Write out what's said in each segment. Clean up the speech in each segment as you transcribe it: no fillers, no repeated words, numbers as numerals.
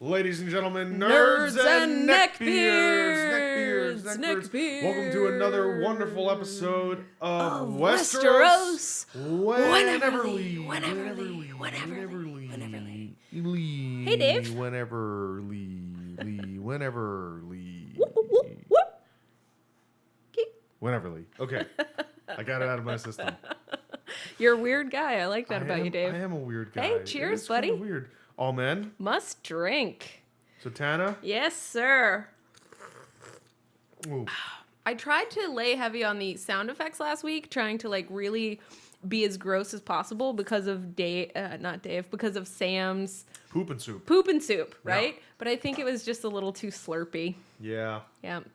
Ladies and gentlemen, nerds and neckbeards. Welcome to another wonderful episode of Westeros. Whenever. Hey, Dave. Whenever. Okay. I got it out of my system. You're a weird guy. I like that about you, Dave. I am a weird guy. Hey, cheers, buddy. Weird. All men must drink. So Tana? Yes, sir. Ooh. I tried to lay heavy on the sound effects last week, trying to really be as gross as possible because of because of Sam's Poop and soup, right? Yeah. But I think it was just a little too slurpy. Yeah.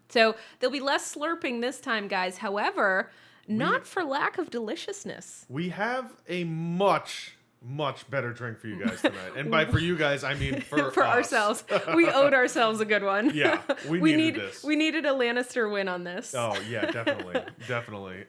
So there'll be less slurping this time, guys. However, not for lack of deliciousness. We have a much better drink for you guys tonight. And by for you guys, I mean for us. Ourselves. We owed ourselves a good one. Yeah, we needed this. We needed a Lannister win on this. Oh, yeah, definitely.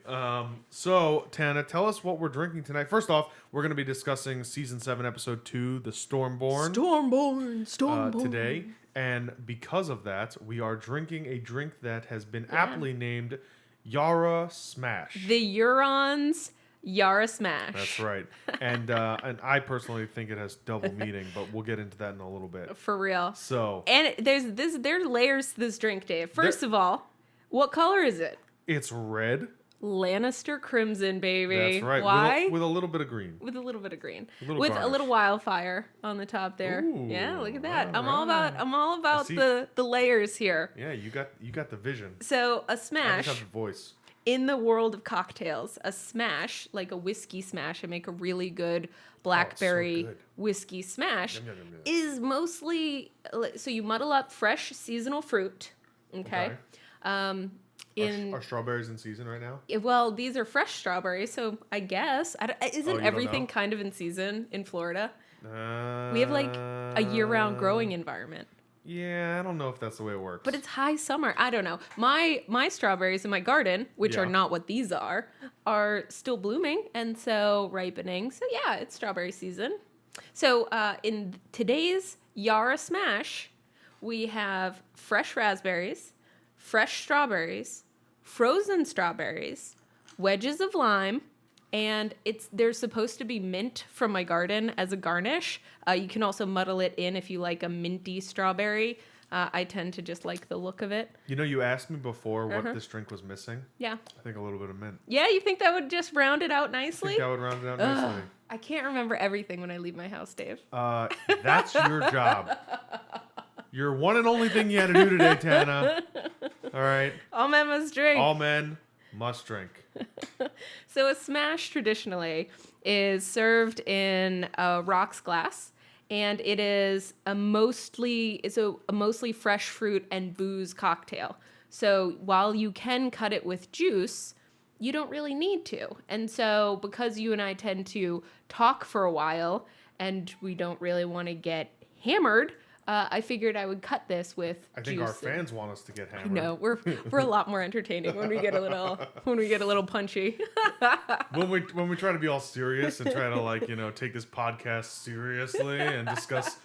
So, Tana, tell us what we're drinking tonight. First off, we're going to be discussing Season 7, Episode 2, The Stormborn. Stormborn. Today. And because of that, we are drinking a drink that has been aptly named YARA Smash. The Euron's YARA Smash. That's right. And I personally think it has double meaning, but we'll get into that in a little bit. For real. So. And there's layers to this drink, Dave. First of all, what color is it? It's red. Lannister Crimson, baby. That's right. Why? With a little bit of green. With a little bit of green. With a little wildfire on the top there. Ooh, yeah, look at that. I'm right. all about the layers here. Yeah, you got the vision. So a smash. I just have the voice. In the world of cocktails, a smash, like a whiskey smash, I make a really good blackberry whiskey smash, is mostly, so you muddle up fresh seasonal fruit, okay? Are strawberries in season right now? Well, these are fresh strawberries, so I guess, isn't everything know? kind of in season in Florida? We have a year-round growing environment. Yeah, I don't know if that's the way it works. But it's high summer. I don't know. My strawberries in my garden, which are not what these are still blooming and so ripening. So yeah, it's strawberry season. So in today's YARA Smash, we have fresh raspberries, fresh strawberries, frozen strawberries, wedges of lime, and there's supposed to be mint from my garden as a garnish. You can also muddle it in if you like a minty strawberry. I tend to just like the look of it. You know, you asked me before what this drink was missing. Yeah. I think a little bit of mint. Yeah, you think that would just round it out nicely? I think that would round it out nicely. I can't remember everything when I leave my house, Dave. That's your job. Your one and only thing you had to do today, Tana. All right. All men must drink. All men must drink. So a smash traditionally is served in a rocks glass, and it is a mostly fresh fruit and booze cocktail. So while you can cut it with juice, you don't really need to. And so because you and I tend to talk for a while and we don't really want to get hammered, I figured I would cut this with I think juice. Our fans want us to get hammered. No, we're a lot more entertaining when we get a little punchy. when we try to be all serious and try to take this podcast seriously and discuss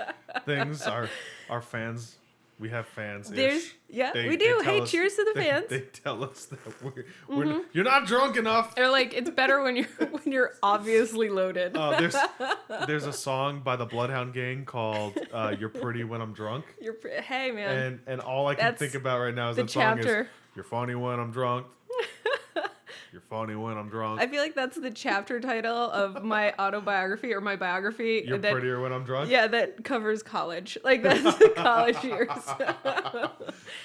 things, our fans, we have fans. We do. Hey, cheers to the fans. They tell us that we're you're not drunk enough. They're like, it's better when you're obviously loaded. There's a song by the Bloodhound Gang called "You're Pretty When I'm Drunk." Hey man. And all I can think about right now is that song is "You're funny when I'm drunk." You're funny when I'm drunk. I feel like that's the chapter title of my autobiography or my biography. You're prettier when I'm drunk? Yeah, that covers college. That's the college years.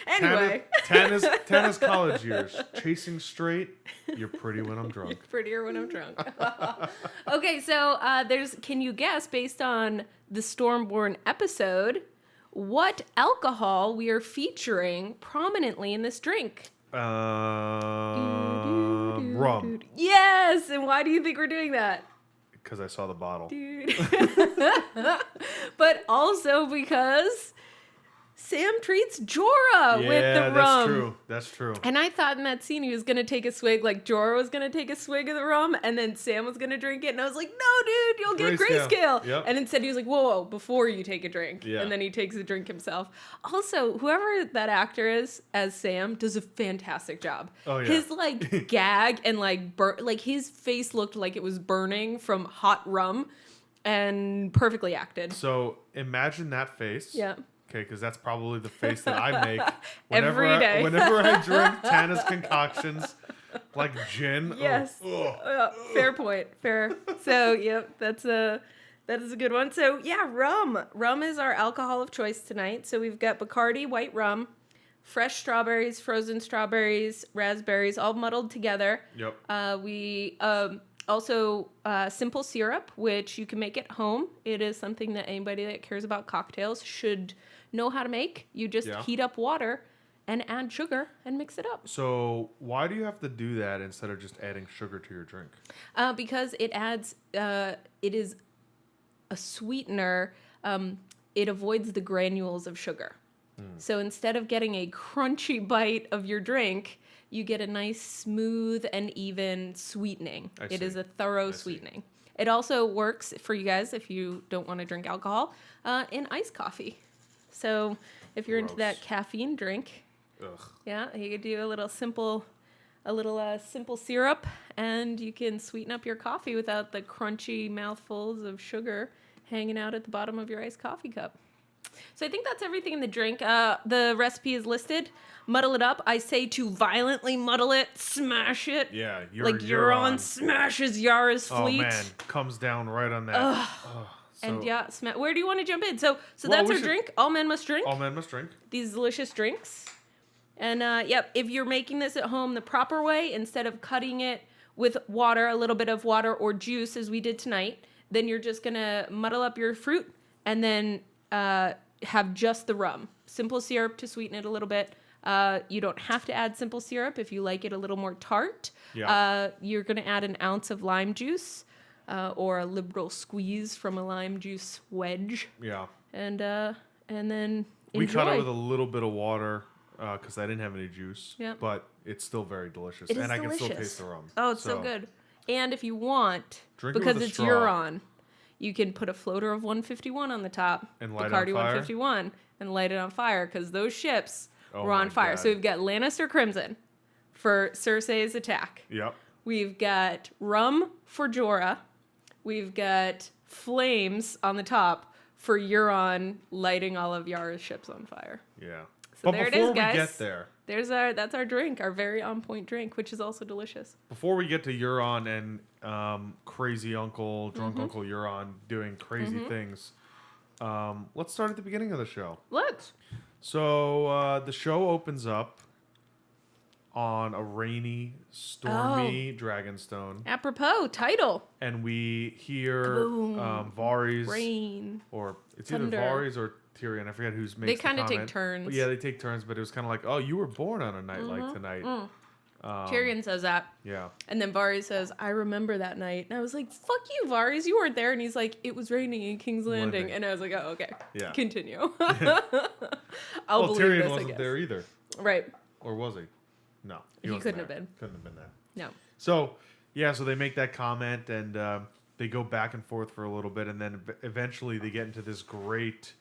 Anyway. Tana's college years. Chasing straight, you're pretty when I'm drunk. Prettier when I'm drunk. Okay, so can you guess, based on the Stormborn episode, what alcohol we are featuring prominently in this drink? Rum. Yes, and why do you think we're doing that? Because I saw the bottle. Dude. But also because Sam treats Jorah with the rum. That's true. That's true. And I thought in that scene he was going to take a swig, like Jorah was going to take a swig of the rum, and then Sam was going to drink it. And I was like, no, dude, you'll get grayscale. Yep. And instead he was like, whoa, before you take a drink. Yeah. And then he takes a drink himself. Also, whoever that actor is as Sam does a fantastic job. Oh, yeah. His like gag and like his face looked like it was burning from hot rum and perfectly acted. So imagine that face. Yeah. Okay, because that's probably the face that I make Every day. whenever I drink Tana's concoctions, like gin. Yes. Fair point. Fair. So, yep, that is a good one. So, yeah, rum. Rum is our alcohol of choice tonight. So we've got Bacardi white rum, fresh strawberries, frozen strawberries, raspberries, all muddled together. Yep. We also simple syrup, which you can make at home. It is something that anybody that cares about cocktails should know how to make. You just heat up water and add sugar and mix it up. So why do you have to do that instead of just adding sugar to your drink? Because it adds, it is a sweetener. It avoids the granules of sugar. So instead of getting a crunchy bite of your drink, you get a nice, smooth, and even sweetening. It is a thorough sweetening. It also works for you guys if you don't want to drink alcohol in iced coffee. So if you're into that caffeine drink, yeah, you could do a little simple syrup, and you can sweeten up your coffee without the crunchy mouthfuls of sugar hanging out at the bottom of your iced coffee cup. So I think that's everything in the drink. The recipe is listed. Muddle it up. I say to violently muddle it, smash it. Yeah, like Euron smashes Yara's fleet. Oh man, comes down right on that. And yeah, where do you want to jump in? So that's our drink. All men must drink. All men must drink. These delicious drinks. And yep, if you're making this at home the proper way, instead of cutting it with water, a little bit of water or juice as we did tonight, then you're just gonna muddle up your fruit and then have just the rum. Simple syrup to sweeten it a little bit. You don't have to add simple syrup if you like it a little more tart. Yeah. You're gonna add an ounce of lime juice. Or a liberal squeeze from a lime juice wedge. Yeah. And then enjoy. We cut it with a little bit of water because I didn't have any juice. Yeah. But it's still very delicious. It is and I delicious. can still taste the rum. Oh, it's so good. And if you want, drink because it with it's a straw. Euron, you can put a floater of 151 on the top. And light Bacardi it on fire? 151 and light it on fire because those ships were my on fire. God. So we've got Lannister Crimson for Cersei's attack. Yep. We've got rum for Jorah. We've got flames on the top for Euron lighting all of Yara's ships on fire. Yeah. So but there it before is, guys. we get there, that's our drink, our very on point drink, which is also delicious. before we get to Euron and crazy uncle, drunk Uncle Euron doing crazy things, let's start at the beginning of the show. Let's. So the show opens up on a rainy, stormy Dragonstone. Apropos, title. And we hear Kaboom. Varys, Rain. or it's Thunder. either Varys or Tyrion. I forget who's makes They kind of take comment. turns. But yeah, they take turns. But it was kind of like, oh, you were born on a night like tonight. Tyrion says that. Yeah. And then Varys says, I remember that night. And I was like, fuck you, Varys. You weren't there. And he's like, it was raining in King's Landing. And I was like, oh, okay. Yeah. Continue. Well, believe Tyrion this, wasn't there either. Right. Or was he? No. He wasn't couldn't have there. been. Couldn't have been there. No. So, yeah, so they make that comment and they go back and forth for a little bit. And then eventually they get into this great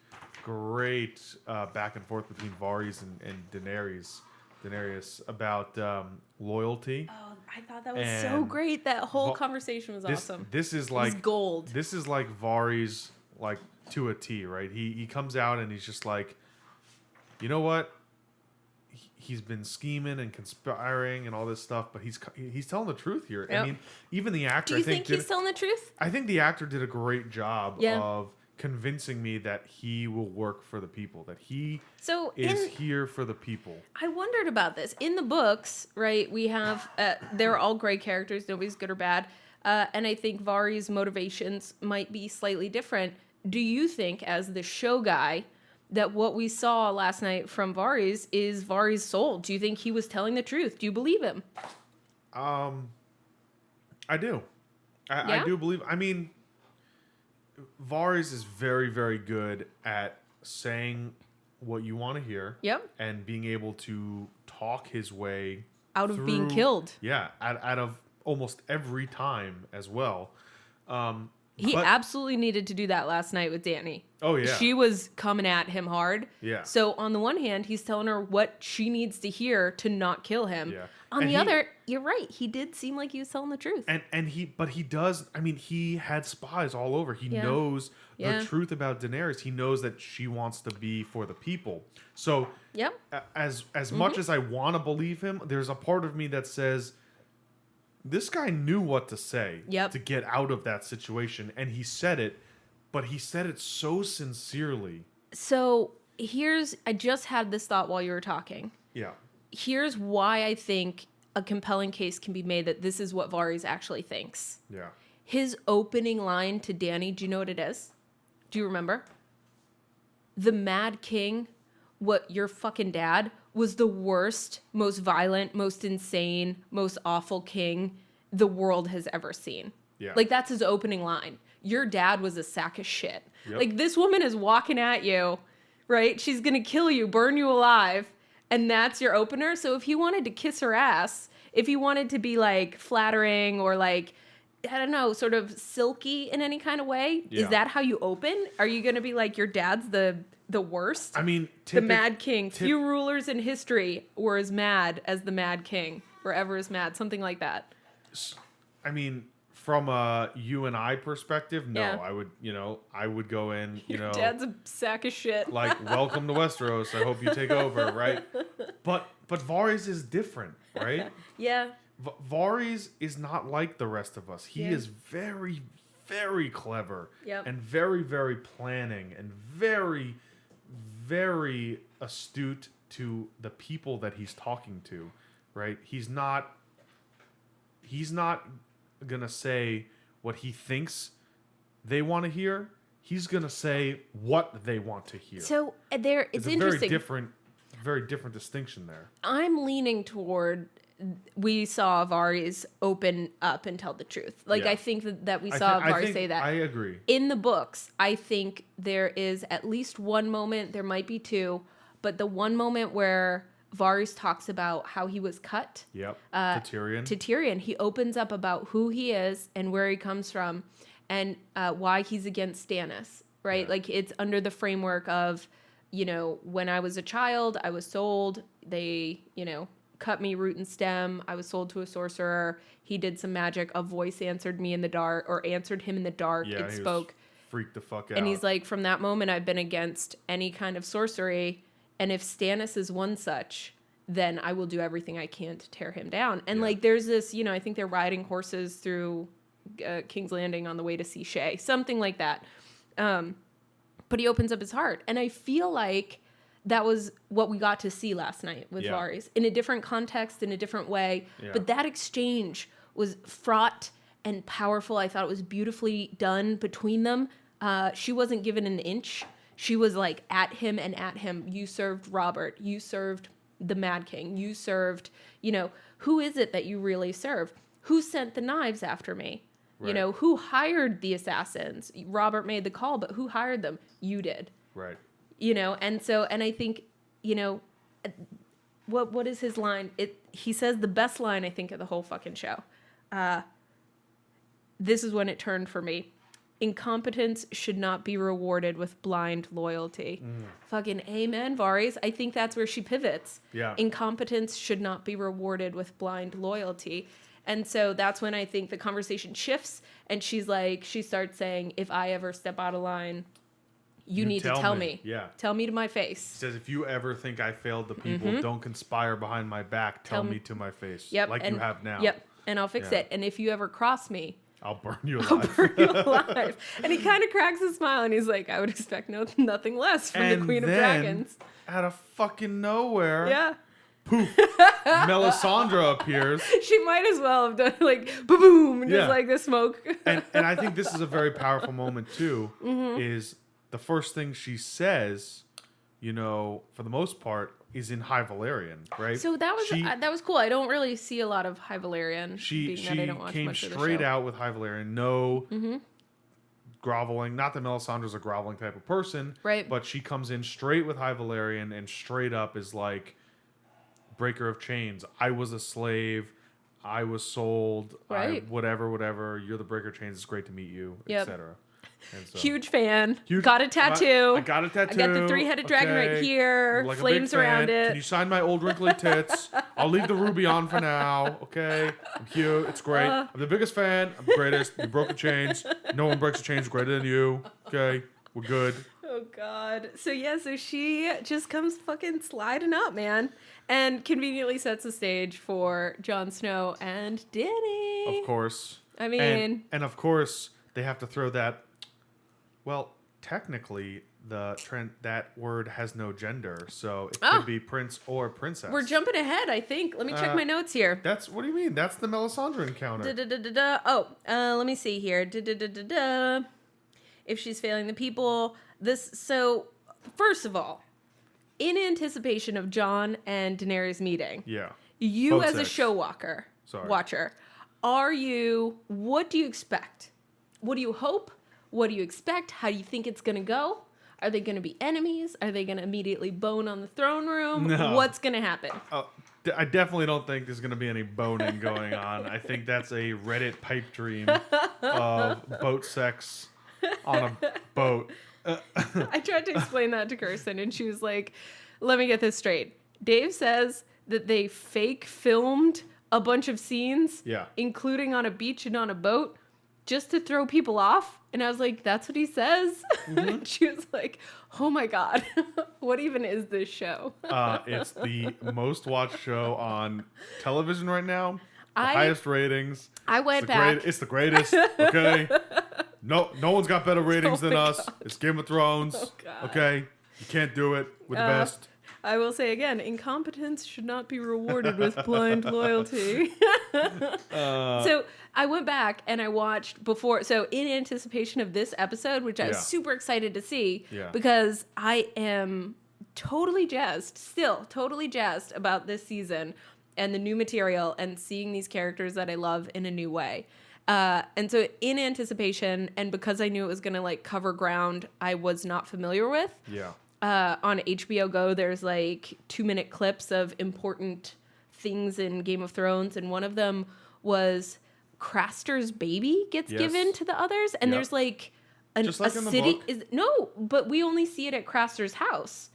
back and forth between Varys and Daenerys about loyalty. Oh, I thought that was so great. That whole conversation was awesome. This is It like was gold. This is like Varys, like to a T, right? He comes out and he's just like, you know what? He's been scheming and conspiring and all this stuff, but he's telling the truth here. Yep. I mean, even the actor. Do you think he's telling the truth? I think the actor did a great job Yeah. of convincing me that he will work for the people, that he So is here for the people. I wondered about this. In the books, right, we have, they're all gray characters. Nobody's good or bad. And I think Varys' motivations might be slightly different. Do you think, as the show guy, that what we saw last night from Varys is Varys' soul? Do you think he was telling the truth? Do you believe him? I do. I do believe. I mean, Varys is very, very good at saying what you want to hear. Yep. And being able to talk his way out of being killed. Yeah, out of almost every time as well. He absolutely needed to do that last night with Dany. Oh, yeah. She was coming at him hard. Yeah. So on the one hand, he's telling her what she needs to hear to not kill him. Yeah. On the other, you're right. He did seem like he was telling the truth. But he does. I mean, he had spies all over. He knows the truth about Daenerys. He knows that she wants to be for the people. So as much as I want to believe him, there's a part of me that says, this guy knew what to say to get out of that situation, and he said it, but he said it so sincerely. So I just had this thought while you were talking. Yeah. Here's why I think a compelling case can be made that this is what Varys actually thinks. Yeah. His opening line to Dany, do you know what it is? Do you remember? The Mad King, what your fucking dad, was the worst, most violent, most insane, most awful king the world has ever seen. Yeah. Like, that's his opening line. Your dad was a sack of shit. Yep. Like, this woman is walking at you, right? She's gonna kill you, burn you alive, and that's your opener? So if he wanted to kiss her ass, if he wanted to be, like, flattering or, like, I don't know, sort of silky in any kind of way, is that how you open? Are you gonna be like, your dad's the worst? I mean, the Mad King. Few rulers in history were as mad as the Mad King. Were ever as mad. Something like that. I mean, from a you and I perspective, no. Yeah. I would go in, Your dad's a sack of shit. Like, welcome to Westeros. I hope you take over, right? But Varys is different, right? Yeah. Varys is not like the rest of us. He is very, very clever. Yep. And very, very planning and very, very astute to the people that he's talking to, right? He's not gonna say what he thinks they want to hear. He's gonna say what they want to hear. So it's interesting. Very different distinction there. I'm leaning toward we saw Varys open up and tell the truth. Like, I think that we saw Varys say that. I agree. In the books, I think there is at least one moment, there might be two, but the one moment where Varys talks about how he was cut. Yep. To Tyrion. To Tyrion. He opens up about who he is and where he comes from and why he's against Stannis, right? Yeah. Like, it's under the framework of, when I was a child, I was sold. They, cut me root and stem. I was sold to a sorcerer. He did some magic. A voice answered me in the dark, or answered him in the dark. Yeah, it spoke. Freaked the fuck out. And he's like, from that moment, I've been against any kind of sorcery. And if Stannis is one such, then I will do everything I can to tear him down. And like, there's this, I think they're riding horses through King's Landing on the way to see Shay, something like that. But he opens up his heart. And I feel like that was what we got to see last night with Varys in a different context, in a different way. Yeah. But that exchange was fraught and powerful. I thought it was beautifully done between them. She wasn't given an inch. She was like at him and at him. You served Robert. You served the Mad King. You served, who is it that you really serve? Who sent the knives after me? Right. Who hired the assassins? Robert made the call, but who hired them? You did. Right. And I think, what is his line? He says the best line, I think, of the whole fucking show. This is when it turned for me. Incompetence should not be rewarded with blind loyalty. Fucking amen, Varys. I think that's where she pivots. Yeah. Incompetence should not be rewarded with blind loyalty. And so that's when I think the conversation shifts, and she starts saying, if I ever step out of line, you need to tell me. Yeah. Tell me to my face. She says, if you ever think I failed the people, don't conspire behind my back. Tell me to my face. Yep. Like you have now. Yep. And I'll fix it. And if you ever cross me, I'll burn you alive. And he kind of cracks a smile, and he's like, I would expect nothing less from the Queen of Dragons. Out of fucking nowhere. Yeah. Poof. Melisandre appears. She might as well have done like boom, just like the smoke. and I think this is a very powerful moment too. Is the first thing she says, for the most part, is in High Valyrian, right? So that was cool. I don't really see a lot of High Valyrian. She I don't watch came much of the straight show. out with High Valyrian. No groveling. Not that Melisandre's a groveling type of person, Right. but she comes in straight with High Valyrian and straight up is like, breaker of chains. I was a slave. I was sold. Right. Whatever. You're the breaker of chains. It's great to meet you, Yep. etc. So, Huge fan. Got a tattoo. I got a tattoo. I got the 3-headed dragon right here. Like Flames a big fan. around it. Can you sign my old wrinkly tits? I'll leave the ruby on for now. Okay. I'm cute. It's great. I'm the biggest fan. I'm the greatest. You broke the chains. No one breaks the chains greater than you. Okay. We're good. Oh, God. So, yeah, so she just comes fucking sliding up, man. And conveniently sets the stage for Jon Snow and Dany. Of course. I mean... And of course, they have to throw that... Well, technically, that word has no gender, so it could be prince or princess. We're jumping ahead, I think. Let me check my notes here. What do you mean? That's the Melisandre encounter. Let me see here. If she's failing the people, so first of all, in anticipation of Jon and Daenerys meeting, you Both as sex. a show watcher, what do you expect? What do you hope? What do you expect? How do you think it's going to go? Are they going to be enemies? Are they going to immediately bone on the throne room? No. What's going to happen? I definitely don't think there's going to be any boning going on. I think that's a Reddit pipe dream of boat sex on a boat. I tried to explain that to Kirsten, and she was like, let me get this straight. Dave says that they fake filmed a bunch of scenes, including on a beach and on a boat, just to throw people off. And I was like, that's what he says? And she was like, oh my God, what even is this show? It's the most watched show on television right now. The highest ratings. I went back. It's the greatest, okay? No one's got better ratings than us. God. It's Game of Thrones, okay? You can't do it. We're the best. I will say again, incompetence should not be rewarded with blind loyalty. So I went back and I watched before. So in anticipation of this episode, which I was super excited to see, because I am totally jazzed about this season and the new material and seeing these characters that I love in a new way. And so in anticipation, and because I knew it was going to like cover ground I was not familiar with. On HBO Go, there's like 2-minute clips of important things in Game of Thrones, and one of them was Craster's baby gets given to the others, and there's like just like a in the city. book? But we only see it at Craster's house,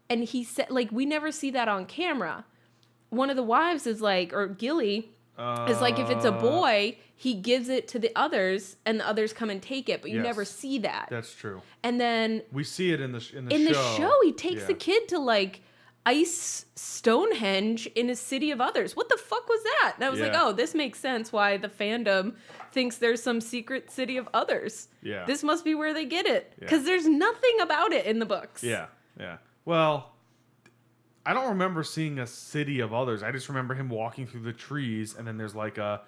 and he said like we never see that on camera. One of the wives is like, or Gilly is like, if it's a boy, he gives it to the others, and the others come and take it, but you never see that. That's true. And then we see it in the show. In the show, he takes the kid to like ice Stonehenge in a city of others. What the fuck was that? And I was like, oh, this makes sense why the fandom thinks there's some secret city of others. This must be where they get it, because there's nothing about it in the books. Well, I don't remember seeing a city of others. I just remember him walking through the trees, and then there's like a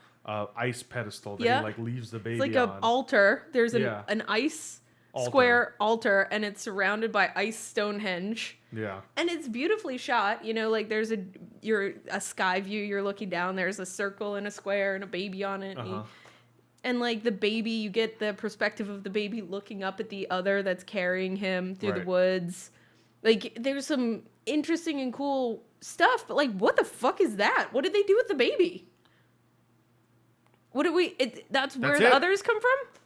ice pedestal that he like leaves the baby it's like on. An altar. There's an ice square altar, and it's surrounded by ice Stonehenge. And it's beautifully shot. You know, like there's a sky view. You're looking down. There's a circle and a square and a baby on it. And like the baby, you get the perspective of the baby looking up at the other that's carrying him through the woods. Like there's some interesting and cool stuff, but like, what the fuck is that? What did they do with the baby? What did we? That's where the others come from?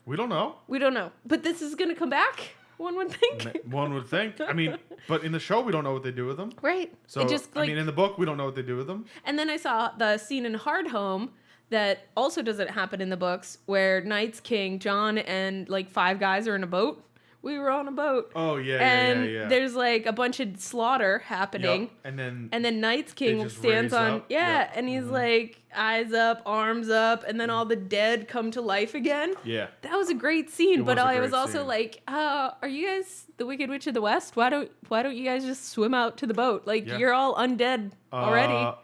We don't know. We don't know. But this is gonna come back. One would think. One would think. I mean, but in the show, we don't know what they do with them. Right. So I mean, in the book, we don't know what they do with them. And then I saw the scene in Hardhome that also doesn't happen in the books, where Night's King, Jon, and like 5 guys are in a boat. We were on a boat. Oh, yeah. And there's like a bunch of slaughter happening. And then Night's King stands on, and he's like eyes up, arms up, and then all the dead come to life again. That was a great scene. But I was also like, are you guys the Wicked Witch of the West? Why don't you guys just swim out to the boat? Like you're all undead already.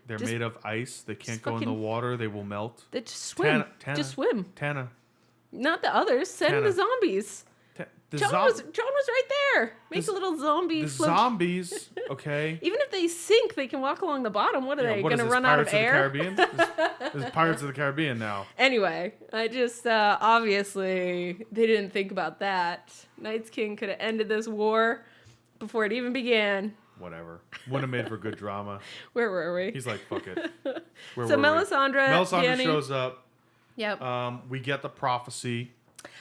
They're made of ice. They can't go in the water. They will melt. They just swim. Just swim. Tana. Not the others. Send the zombies. John was right there. Make a little zombie The float. zombies, okay. Even if they sink, they can walk along the bottom. What are they What going to is this, run out of Pirates air? the Caribbean? This is Pirates of the Caribbean now. Anyway, I just obviously they didn't think about that. Night's King could have ended this war before it even began. Whatever. Would have made for good drama. Where were we? He's like, fuck it. Where So were we? Melisandre Dany shows up. Yep. We get the prophecy.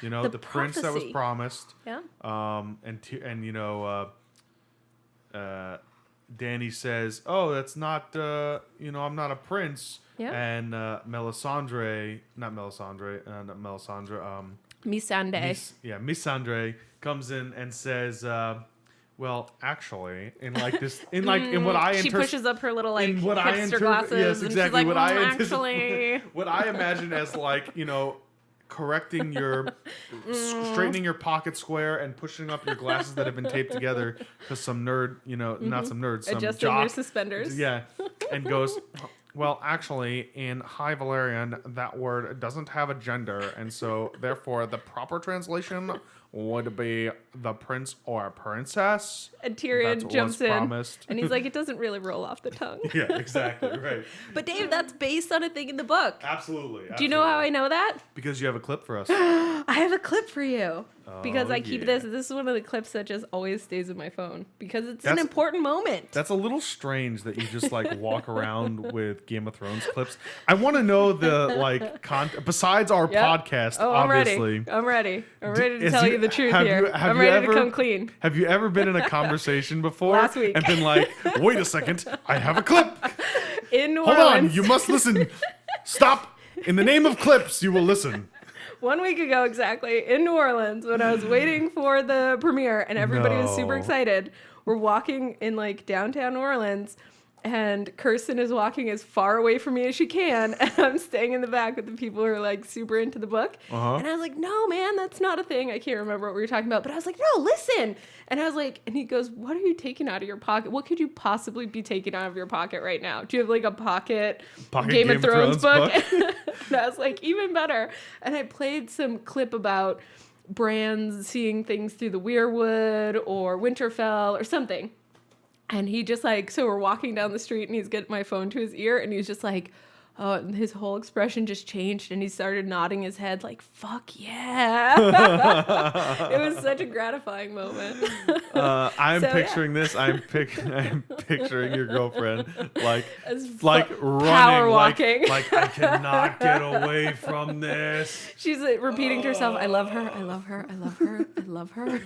You know, the prince that was prophecy. promised. Yeah. And you know, Dany says, "Oh, that's not. I'm not a prince." Yeah. And Melisandre. Missandre comes in and says, "Well, actually, in what I she pushes up her little in what I hipster glasses, yes, exactly. and she's like, What I actually, what I imagine as correcting your straightening your pocket square and pushing up your glasses that have been taped together because some nerd, not some nerd, some adjusting jock, your suspenders. yeah, and goes, well, actually, in High Valyrian, that word doesn't have a gender, and so therefore the proper translation would be the prince or princess. And Tyrion jumps in, promised. and he's like, it doesn't really roll off the tongue. Yeah, exactly, right. But Dave, that's based on a thing in the book. Absolutely. Do you know how I know that? Because you have a clip for us. I have a clip for you. Because Oh, I keep yeah. this. This is one of the clips that just always stays in my phone. Because it's an important moment. That's a little strange that you just walk around with Game of Thrones clips. I want to know the besides our podcast, Oh, I'm obviously. ready. I'm ready. I'm ready to tell you the truth here. I'm ready to come clean. Have you ever been in a conversation before Last week. and been like, wait a second, I have a clip. In New Hold Orleans. on, you must listen. Stop. In the name of clips, you will listen. 1 week ago exactly, in New Orleans, when I was waiting for the premiere and everybody was super No. excited, we're walking in downtown New Orleans, and Kirsten is walking as far away from me as she can, and I'm staying in the back with the people who are super into the book. Uh-huh. And I was like, no, man, that's not a thing. I can't remember what we were talking about, but I was like, no, listen. And I was like, and he goes, what are you taking out of your pocket? What could you possibly be taking out of your pocket right now? Do you have a pocket Game of Thrones book? And I was like, even better. And I played some clip about Bran's seeing things through the weirwood or Winterfell or something. And he just so we're walking down the street and he's getting my phone to his ear and he's just oh, and his whole expression just changed and he started nodding his head fuck yeah. It was such a gratifying moment. I'm So, picturing this. I'm picturing your girlfriend running, power walking. I cannot get away from this. She's repeating to herself, I love her, I love her, I love her, I love her.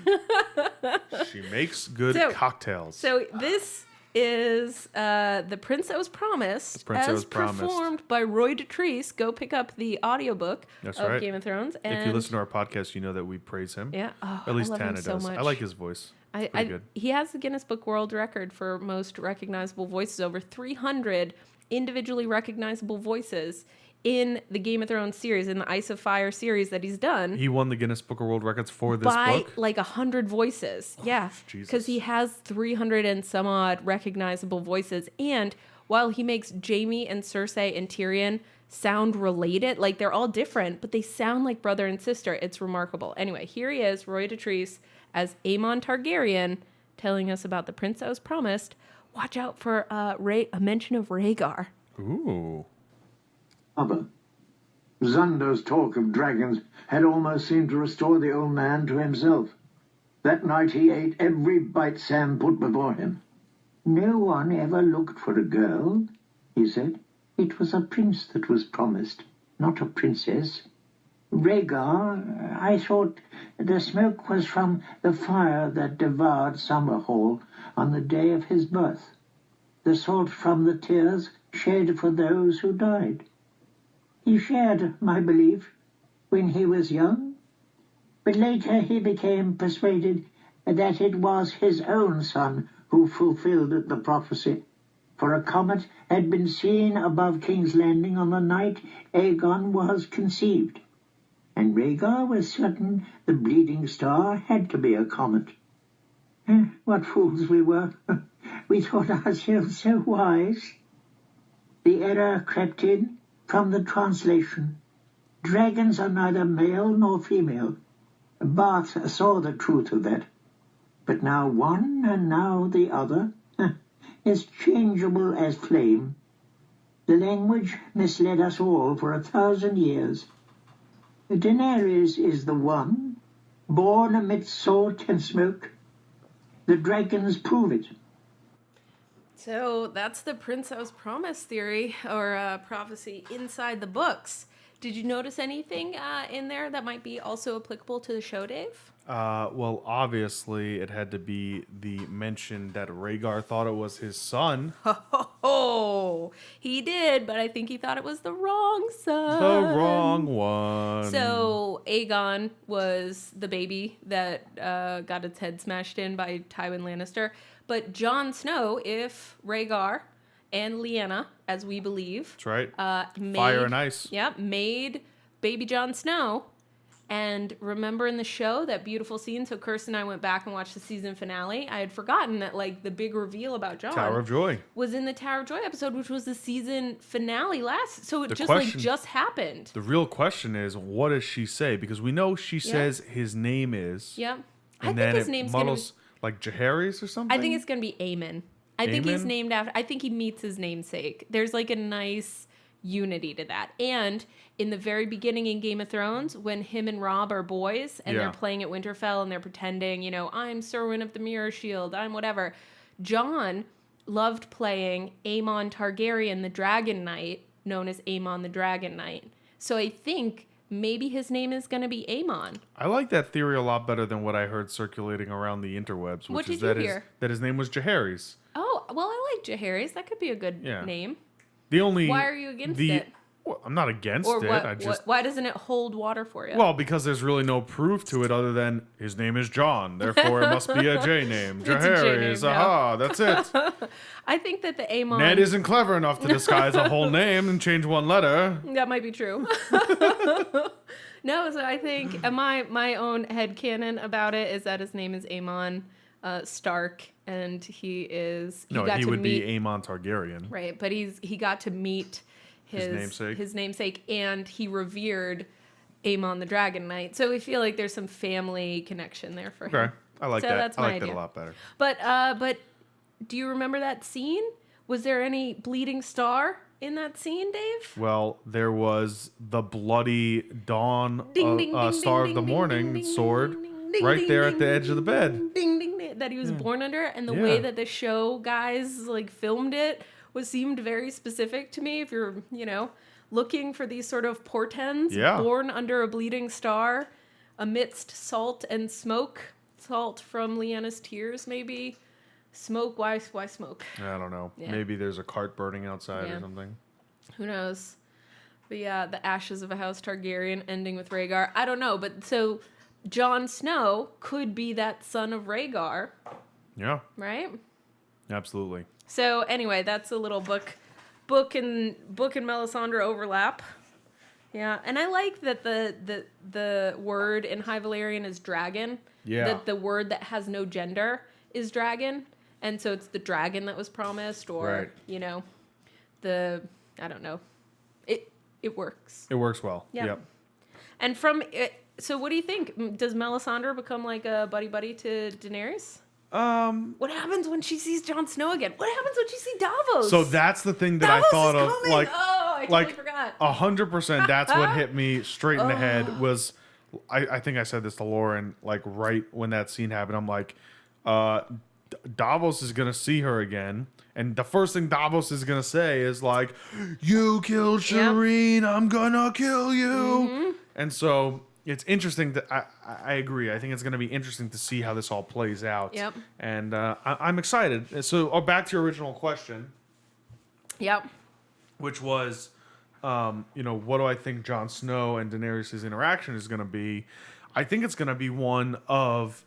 She makes good cocktails. So this is The Prince That Was Promised, performed by Roy Dotrice. Go pick up the audiobook of right. Game of Thrones. And if you listen to our podcast, you know that we praise him. yeah, At least I love Tana him so does. much. I like his voice. It's pretty good. He has the Guinness Book World Record for most recognizable voices, over 300 individually recognizable voices in the Game of Thrones series, in the Ice of Fire series that he's done. He won the Guinness Book of World Records for this book? 100 voices. Yeah. Jesus. Because he has 300 and some odd recognizable voices. And while he makes Jaime and Cersei and Tyrion sound related, they're all different, but they sound like brother and sister. It's remarkable. Anyway, here he is, Roy Dotrice, as Aemon Targaryen, telling us about the Prince That Was Promised. Watch out for a mention of Rhaegar. Ooh. Mother. Xander's talk of dragons had almost seemed to restore the old man to himself. That night he ate every bite Sam put before him. No one ever looked for a girl, he said. It was a prince that was promised, not a princess. Rhaegar, I thought the smoke was from the fire that devoured Summerhall on the day of his birth. The salt from the tears shed for those who died. He shared my belief when he was young, but later he became persuaded that it was his own son who fulfilled the prophecy, for a comet had been seen above King's Landing on the night Aegon was conceived, and Rhaegar was certain the bleeding star had to be a comet. What fools we were. We thought ourselves so wise. The error crept in from the translation. Dragons are neither male nor female. Bath saw the truth of that. But now one and now the other is changeable as flame. The language misled us all for 1,000 years. Daenerys is the one, born amidst salt and smoke. The dragons prove it. So that's the Princess Promise theory, or prophecy inside the books. Did you notice anything in there that might be also applicable to the show, Dave? Well, obviously, it had to be the mention that Rhaegar thought it was his son. Oh, he did, but I think he thought it was the wrong son. The wrong one. So Aegon was the baby that got its head smashed in by Tywin Lannister. But Jon Snow, if Rhaegar and Lyanna, as we believe, That's right. made, Fire and ice. Yep, made baby Jon Snow. And remember in the show, that beautiful scene, so Kirsten and I went back and watched the season finale. I had forgotten that, like, the big reveal about Jon Tower of Joy was in the Tower of Joy episode, which was the season finale last. So it The just happened. The real question is, what does she say? Because we know she says his name is. Yep. And I then think his it name's muddles, like Jaehaerys or something? I think it's going to be Aemon. I think he's Aemon? named after... I think he meets his namesake. There's, like, a nice unity to that. And in the very beginning in Game of Thrones, when him and Robb are boys and they're playing at Winterfell and they're pretending, you know, I'm Serwyn of the Mirror Shield, I'm whatever. Jon loved playing Aemon Targaryen, the Dragon Knight, known as Aemon the Dragon Knight. So I think maybe his name is going to be Aemon. I like that theory a lot better than what I heard circulating around the interwebs, What which is did you hear? that his name was Jaehaerys. Oh, well, I like Jaehaerys. That could be a good Yeah. name. The only Why are you against it? Well, I'm not against Or it. why doesn't it hold water for you? Well, because there's really no proof to it other than his name is John, therefore it must be a J name. It's a J Jaehaerys, name, aha, that's it. I think that the Aemon... Ned isn't clever enough to disguise a whole name and change one letter. That might be true. No, so I think my own headcanon about it is that his name is Aemon Stark, and he would be Aemon Targaryen. Right, but he got to meet His namesake, and he revered Aemon the Dragon Knight. So we feel like there's some family connection there for him. Okay, I like So that. that's I my like that idea. a lot better. But do you remember that scene? Was there any bleeding star in that scene, Dave? Well, there was the bloody dawn Ding, ding, ding, star ding, of the ding, morning ding, sword ding, ding, right ding, there ding, at the edge of the bed. Ding, ding, ding, that he was born under, and the Yeah. way that the show guys like filmed it seemed very specific to me. If you're, looking for these sort of portents, Yeah. born under a bleeding star, amidst salt and smoke, salt from Lyanna's tears, maybe. Smoke, why smoke? I don't know. Yeah. Maybe there's a cart burning outside Yeah. or something. Who knows? But yeah, the ashes of a house Targaryen ending with Rhaegar. I don't know, but so Jon Snow could be that son of Rhaegar, Yeah, right? absolutely. So anyway, that's a little book and Melisandre overlap. Yeah, and I like that the word in High Valyrian is dragon. Yeah. That the word that has no gender is dragon, and so it's the dragon that was promised, or Right. I don't know. It works. It works well. Yeah. Yep. And so what do you think? Does Melisandre become like a buddy to Daenerys? What happens when she sees Jon Snow again? What happens when she sees Davos? So that's the thing that Davos I thought is of, coming! like, Oh, I totally forgot. 100%. That's what hit me straight in the head. Was I think I said this to Lauren, like, right when that scene happened. I'm like, Davos is gonna see her again, and the first thing Davos is gonna say is like, "You killed Shireen, I'm gonna kill you." Mm-hmm. And so it's interesting that I agree. I think it's gonna be interesting to see how this all plays out. Yep. And I'm excited. So back to your original question, Yep. which was, what do I think Jon Snow and Daenerys' interaction is gonna be? I think it's gonna be one of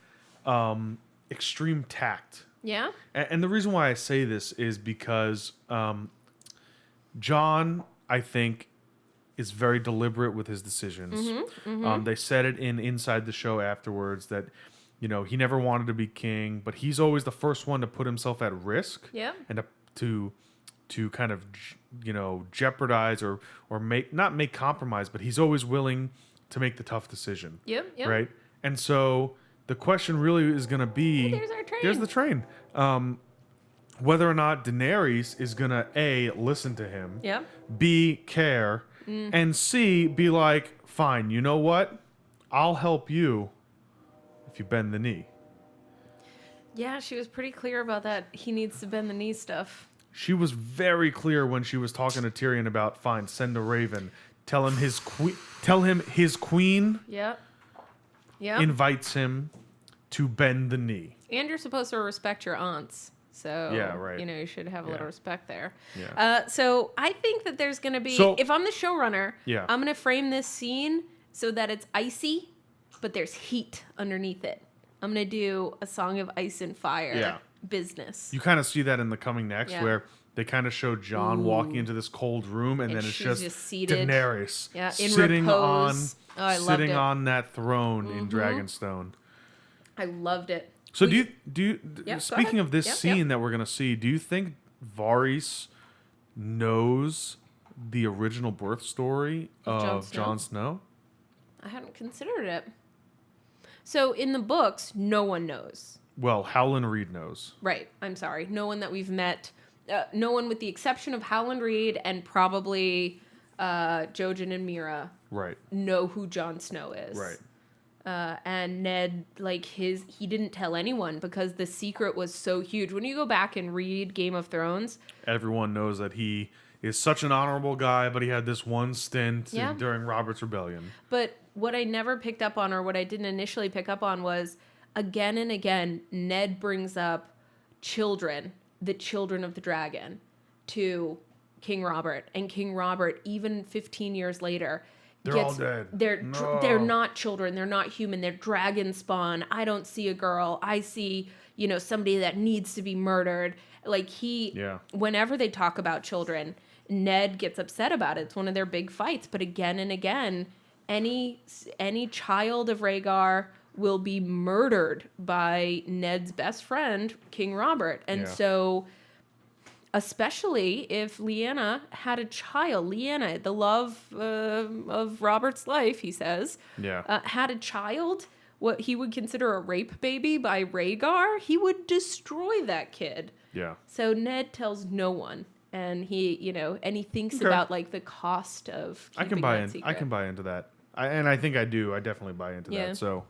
extreme tact. Yeah. And the reason why I say this is because John, I think, is very deliberate with his decisions. They said it inside the show afterwards that, he never wanted to be king, but he's always the first one to put himself at risk. Yep. And to kind of, jeopardize or not make compromise, but he's always willing to make the tough decision. Yep. Right. And so the question really is going to be, Hey, there's our train. There's the train. Whether or not Daenerys is going to A, listen to him, Yep. B, care, and C, be like, fine, you know what? I'll help you if you bend the knee. Yeah, she was pretty clear about that. He needs to bend the knee stuff. She was very clear when she was talking to Tyrion about, fine, send a raven. Tell him his queen Yep. Yep. invites him to bend the knee. And you're supposed to respect your aunts. So, Yeah, right. you should have a little respect there. Yeah. So I think that there's going to be, So- if I'm the showrunner, Yeah. I'm going to frame this scene so that it's icy, but there's heat underneath it. I'm going to do a Song of Ice and Fire business. You kind of see that in the coming next, Yeah. where they kind of show Jon walking into this cold room, and then it's she's just seated. Daenerys In sitting repose. I loved sitting it. on that throne in Dragonstone. I loved it. So do you go speaking ahead. of this Yep, scene yep. that we're gonna see, do you think Varys knows the original birth story of Jon Snow? I hadn't considered it. So in the books, no one knows. Well, Howland Reed knows. Right. I'm sorry. No one that we've met, no one with the exception of Howland Reed and probably Jojen and Mira Right. know who Jon Snow is. Right. And Ned, he didn't tell anyone because the secret was so huge. When you go back and read Game of Thrones, Everyone knows that he is such an honorable guy, but he had this one stint Yeah. during Robert's Rebellion. but what I never picked up on, or what I didn't initially pick up on, was again and again, Ned brings up children, the children of the dragon, to King Robert. And King Robert, even 15 years later, They're all dead. They're No. they're not children. They're not human. They're dragon spawn. I don't see a girl. I see, somebody that needs to be murdered. Yeah. Whenever they talk about children, Ned gets upset about it. It's one of their big fights. But again and again, any child of Rhaegar will be murdered by Ned's best friend, King Robert. And Yeah. so, especially if Lyanna had a child, Lyanna, the love of Robert's life, he says, Yeah. had a child, what he would consider a rape baby by Rhaegar, he would destroy that kid. Yeah. So Ned tells no one. And he, and he thinks Okay. about the cost of I keeping can buy that in. secret. I can buy into that. I think I do. I definitely buy into Yeah. that. So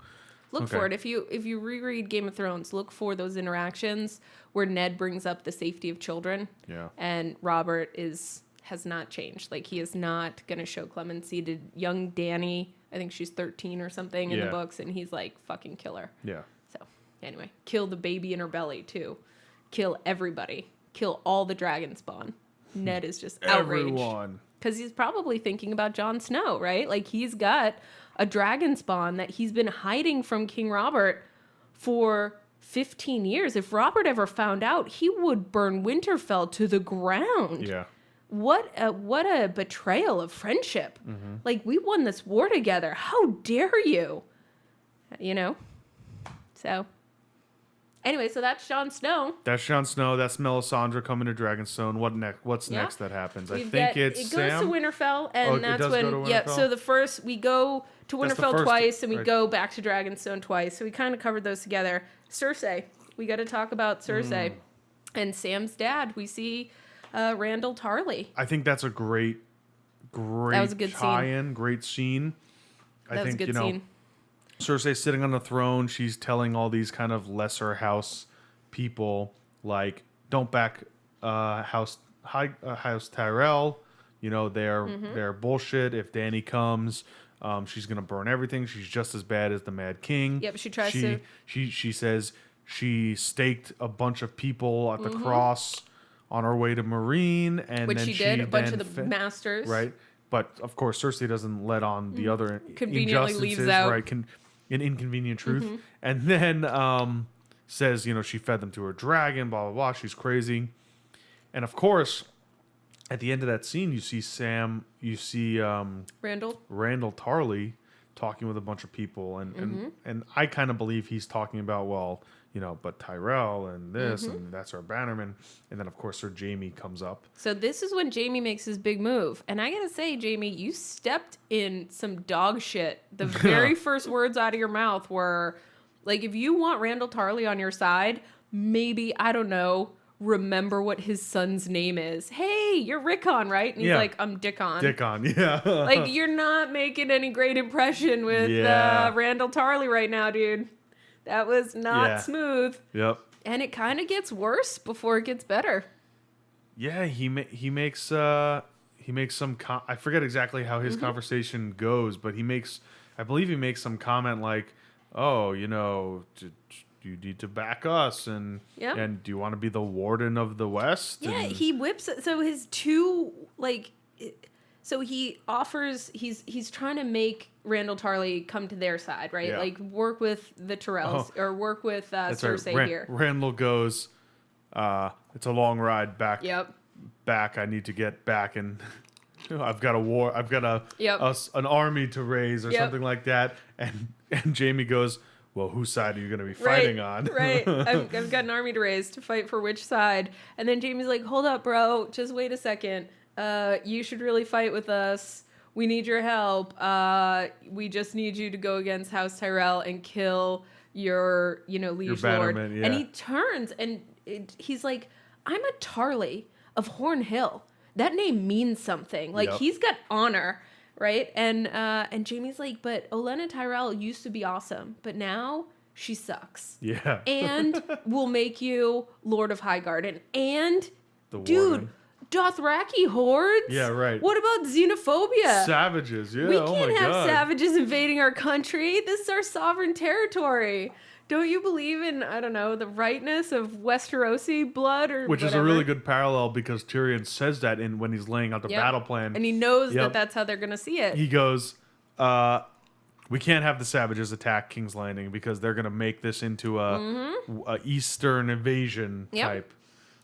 Look Okay. for it. If you reread Game of Thrones, look for those interactions where Ned brings up the safety of children. Yeah. And Robert has not changed. He is not going to show clemency to young Dany. I think she's 13 or something in the Yeah. books, and he's fucking kill her. Yeah. So anyway, kill the baby in her belly too. Kill everybody. Kill all the dragon spawn. Ned is just outraged. Everyone. Because he's probably thinking about Jon Snow, right? He's got a dragon spawn that he's been hiding from King Robert for 15 years. If Robert ever found out, he would burn Winterfell to the ground. Yeah. What a betrayal of friendship. Mm-hmm. We won this war together. How dare you? So, anyway, so that's Jon Snow. That's Jon Snow. That's Melisandre coming to Dragonstone. What next? What's Yeah. next that happens? I We've think got- it's it goes Sam. to Winterfell, Oh, and it that's does when go to yeah. Winterfell? So the first we go to That's the Winterfell first- twice, and we right. go back to Dragonstone twice. So we kind of covered those together. Cersei, we got to talk about Cersei and Sam's dad. We see Randall Tarley. I think that's a great That was a good scene. tie-in, great scene. That was a good scene. Cersei's sitting on the throne. She's telling all these kind of lesser house people, don't back House Tyrell. They're bullshit. If Dany comes, she's gonna burn everything. She's just as bad as the Mad King. Yep, she tries to- She says she staked a bunch of people at the cross on her way to Marine, and Which then she did. A bunch then of the masters. right? But of course, Cersei doesn't let on the other Conveniently injustices, leaves out. right? An inconvenient truth, and then says, she fed them to her dragon, blah blah blah. She's crazy, and of course, at the end of that scene, you see Randall. Randall Tarley talking with a bunch of people, and I kind of believe he's talking about, but Tyrell and this, and that's our bannerman. And then, of course, Sir Jaime comes up. So this is when Jaime makes his big move. And I gotta say, Jaime, you stepped in some dog shit. The very first words out of your mouth were, like, if you want Randall Tarley on your side, maybe, I don't know, remember what his son's name is. Hey, you're Rickon, right? And he's like, I'm Dickon. Dickon, yeah. Like, you're not making any great impression with Randall Tarley right now, dude. That was not smooth. Yep. And it kind of gets worse before it gets better. Yeah, he makes some I forget exactly how his conversation goes, but I believe he makes some comment like, "Oh, you need to back us, and do you want to be the warden of the West?" Yeah, and he whips it. So his two so he offers. He's trying to make Randall Tarley come to their side, right? Yeah. Like work with the Tyrells or work with Cersei right. here. Randall goes, "It's a long ride back. Yep. Back. I need to get back, and I've got a war. I've got an army to raise, or something like that." And Jaime goes, "Well, whose side are you going to be fighting on?" Right. I've got an army to raise to fight for which side. And then Jaime's like, "Hold up, bro. Just wait a second. You should really fight with us. We need your help. We just need you to go against House Tyrell and kill your liege lord." Yeah. And he turns and he's like, "I'm a Tarley of Horn Hill. That name means something. Like he's got honor." Right? And Jaime's like, "But Olenna Tyrell used to be awesome, but now she sucks. Yeah. And we'll make you Lord of Highgarden. And The dude, warden. Dothraki hordes? Yeah, right. What about xenophobia? Savages, yeah. We oh can't my have God. savages invading our country. This is our sovereign territory. Don't you believe in, I don't know, the rightness of Westerosi blood or Which whatever? is a really good parallel because Tyrion says that when he's laying out the battle plan. And he knows that that's how they're going to see it. He goes, we can't have the savages attack King's Landing because they're going to make this into a Eastern invasion type.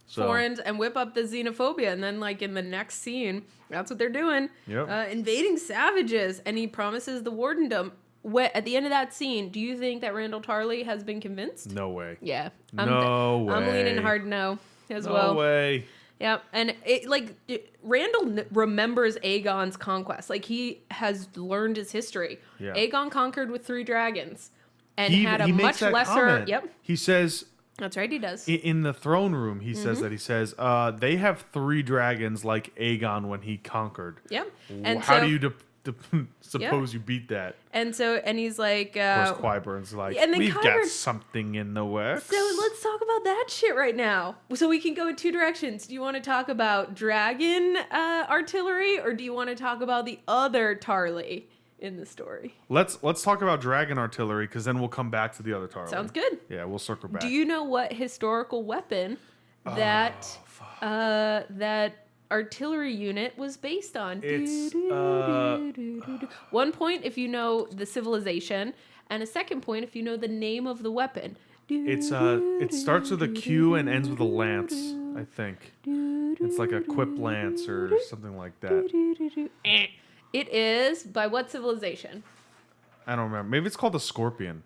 So, Foreigns and whip up the xenophobia. And then, like, in the next scene, that's what they're doing. Yep. Invading savages. And he promises the wardendom. At the end of that scene, do you think that Randall Tarley has been convinced? No way. Yeah. No way. I'm leaning hard no as well. No way. Yeah, and Randall remembers Aegon's conquest. Like, he has learned his history. Yeah. Aegon conquered with 3 dragons and He had a makes much that lesser... comment. Yep, He says... that's right, he does. In the throne room, he says that. He says, they have 3 dragons like Aegon when he conquered. Yep. And How so, do you suppose you beat that? And he's like... Of course, Qyburn's like, and then we've got Qyburn- something in the works. So let's talk about that shit right now. So we can go in 2 directions. Do you want to talk about dragon artillery, or do you want to talk about the other Tarley in the story? Let's talk about dragon artillery, because then we'll come back to the other Tarly. Sounds good. Yeah, we'll circle back. Do you know what historical weapon that artillery unit was based on? It's 1 point if you know the civilization, and a 2nd point if you know the name of the weapon. it starts with a Q and ends with a lance, I think. It's like a quip lance or something like that. It is by what civilization? I don't remember. Maybe it's called the Scorpion.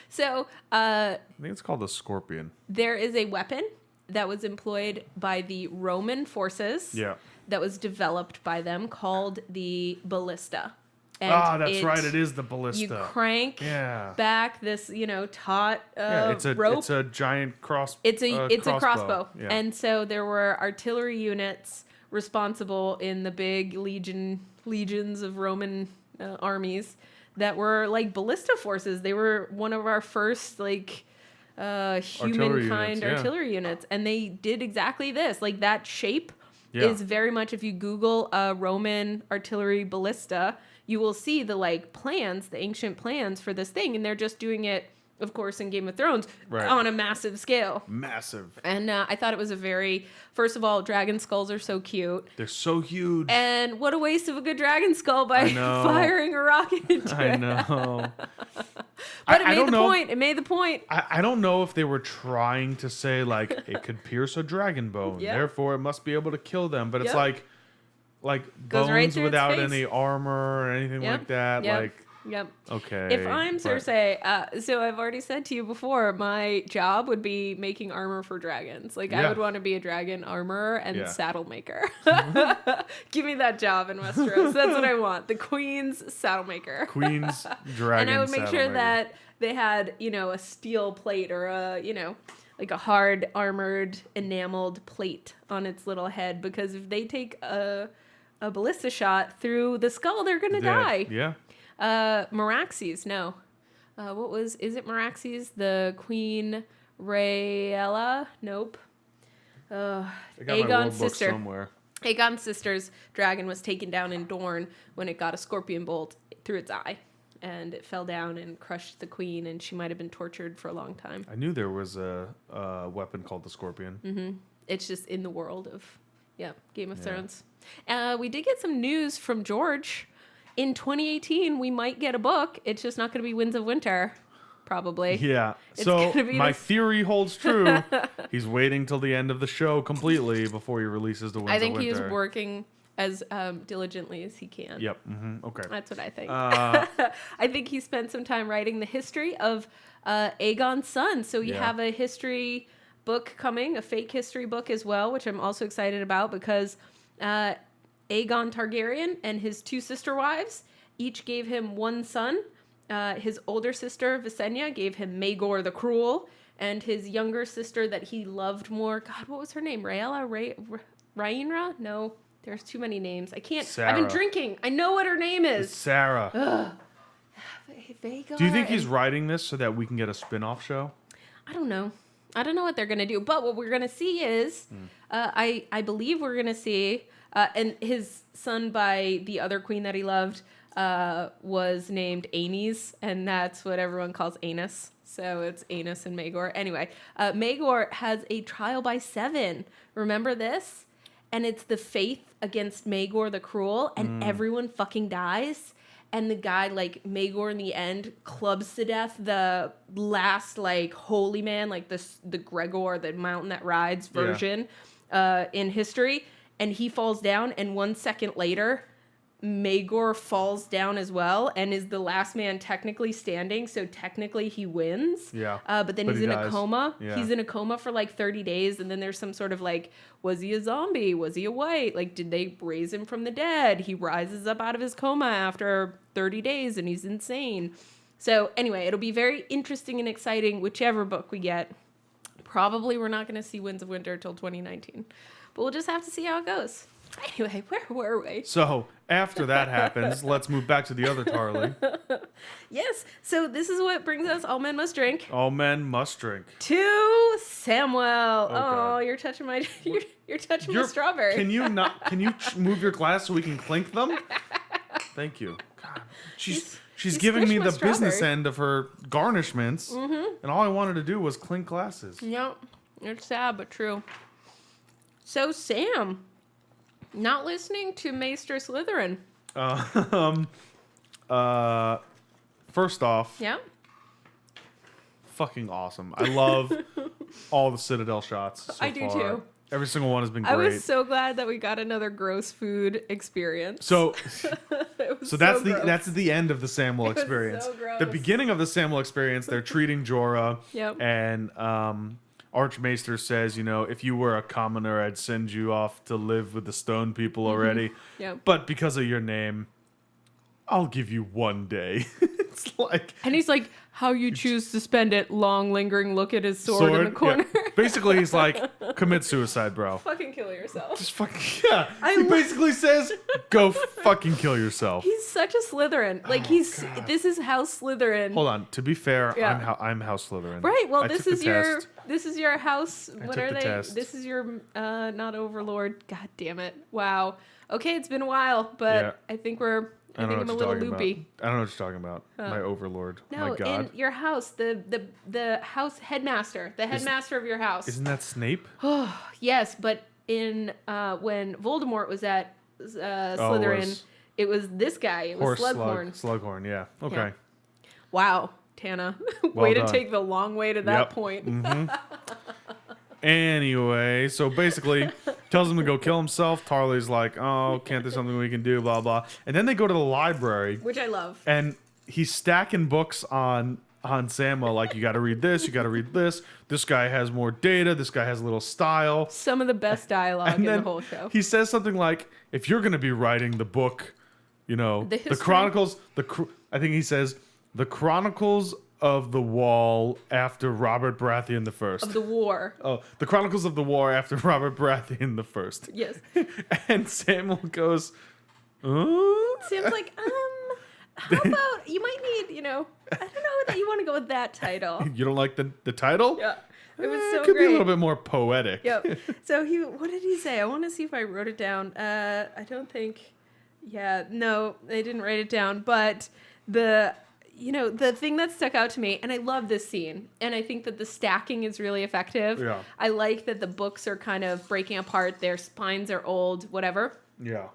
So, I think it's called the Scorpion. there is a weapon that was employed by the Roman forces. Yeah. That was developed by them called the ballista. And that's right. It is the ballista. You crank back this, taut rope. It's a giant cross. It's a crossbow. Yeah. And so there were artillery units responsible in the big legions of Roman armies that were like ballista forces. They were one of our first humankind artillery units, and they did exactly this. Like, that shape is very much, if you Google a Roman artillery ballista, you will see the ancient plans for this thing, and they're just doing it, of course, in Game of Thrones on a massive scale. Massive. And I thought it was first of all, dragon skulls are so cute. They're so huge. And what a waste of a good dragon skull by firing a rocket into I it. know. But it made the point. I don't know if they were trying to say, it could pierce a dragon bone, therefore it must be able to kill them. But it's like Goes bones right through its without face. any armor or anything like that. Yep. Yep. Okay. If I'm but- Cersei, so I've already said to you before, my job would be making armor for dragons. Like, I Yeah. would want to be a dragon armorer and Yeah. saddle maker. Give me that job in Westeros. That's what I want. The queen's saddle maker. Queen's dragon. And I would make sure saddlemaker. that they had, a steel plate or like a hard armored enameled plate on its little head, because if they take a ballista shot through the skull, they're gonna die. Yeah. Meraxes, no. Is it Meraxes? The Queen Rhaella? Nope. I got my Aegon's rule book sister. somewhere. Aegon's sister's dragon was taken down in Dorne when it got a scorpion bolt through its eye. And it fell down and crushed the queen, and she might have been tortured for a long time. I knew there was a weapon called the Scorpion. Mm-hmm. It's just in the world of, Game of Yeah. Thrones. We did get some news from George. In 2018, we might get a book. It's just not going to be Winds of Winter, probably. Yeah. It's So gonna be my this- theory holds true. He's waiting till the end of the show completely before he releases the Winds I of think Winter. he is working as diligently as he can. Yep. Okay. That's what I think. Uh, I think he spent some time writing the history of Aegon's son. So you Yeah. have a history book coming, a fake history book as well, which I'm also excited about because Aegon Targaryen and his two sister wives each gave him one son. His older sister, Visenya, gave him Maegor the Cruel, and his younger sister that he loved more. God, what was her name? Rhaella? Rhaenra? No, there's too many names. I can't. I've been Sarah. drinking. I know what her name is. Sarah. Vhagar Do you think he's and- writing this so that we can get a spin-off show? I don't know. I don't know what they're gonna do, but what we're gonna see is, I believe we're gonna see, and his son by the other queen that he loved was named Aenys, and that's what everyone calls Anus. So it's Anus and Maegor. Anyway, Maegor has a trial by 7. Remember this? And it's the faith against Maegor the Cruel, and everyone fucking dies. And the guy, like, Maegor in the end clubs to death the last, like, holy man, like the Gregor, the mountain that rides version in history. And he falls down, and 1 second later, Maegor falls down as well and is the last man technically standing. So technically he wins. Yeah. But then But he's he in a dies. coma. Yeah. He's in a coma for like 30 days. And then there's some sort of like, was he a zombie? Was he a white? Like, did they raise him from the dead? He rises up out of his coma after 30 days and he's insane. So anyway, it'll be very interesting and exciting, whichever book we get. Probably we're not going to see Winds of Winter till 2019. But we'll just have to see how it goes. Anyway, where were we? So after that happens, let's move back to the other Tarly. Yes, so this is what brings us All Men Must Drink All men must drink. to Samuel. Oh, God. you're touching my you're touching my strawberry. Can you not? Can you move your glass so we can clink them? Thank you. God, she's you giving me squished my the business strawberry. end of her garnishments, and all I wanted to do was clink glasses. Yep, it's sad but true. So Sam, not listening to Maester Slytherin. First off, Yeah. fucking awesome. I love all the Citadel shots. So I do far. too. Every single one has been great. I was so glad that we got another gross food experience. So It was So that's gross. that's the end of the Samuel It was experience. so gross. The beginning of the Samuel experience, they're treating Jorah, Yep. and Archmaester says, if you were a commoner, I'd send you off to live with the Stone people already. Yep. But because of your name, I'll give you 1 day. It's like And he's like, how you choose to spend it, long lingering look at his sword in the corner. Yeah. Basically, he's like, commit suicide, bro. Fucking kill yourself. Just fucking he basically says, go fucking kill yourself. He's such a Slytherin. Like God. this is House Slytherin. Hold on. To be fair, Yeah. I'm House Slytherin. Right. Well, I this took is the your test. this is your house. What took are the they? test. This is your not Overlord. God damn it! Wow. Okay, it's been a while, but Yeah. I think I'm a little loopy. I don't know what you're talking about. My overlord. No, My God. in your house, the house headmaster, the headmaster of your house. Isn't that Snape? Yes, but in when Voldemort was at Slytherin, it was this guy. It was Slughorn. Slughorn, yeah. Okay. Yeah. Wow, Tana, Well way done. to take the long way to that Yep. point. Anyway, so basically tells him to go kill himself. Tarly's like, oh, can't there something we can do? Blah, blah. And then they go to the library, Which I love. and he's stacking books on Samwell, like, you got to read this, you got to read this. This guy has more data. This guy has a little style. Some of the best dialogue in the whole show. He says something like, if you're going to be writing the book, you know, the history. Chronicles, I think he says, the Chronicles of the Wall after Robert Baratheon the First. Of the war. Oh, the Chronicles of the War after Robert Baratheon the First. Yes. And Samuel goes, Sam's like, how about, you might need, I don't know that you want to go with that title. You don't like the title? Yeah. It was so It could great. be a little bit more poetic. Yep. So what did he say? I want to see if I wrote it down. I don't think, no, I didn't write it down. But the thing that stuck out to me, and I love this scene, and I think that the stacking is really effective. Yeah. I like that the books are kind of breaking apart. Their spines are old, whatever. Yeah.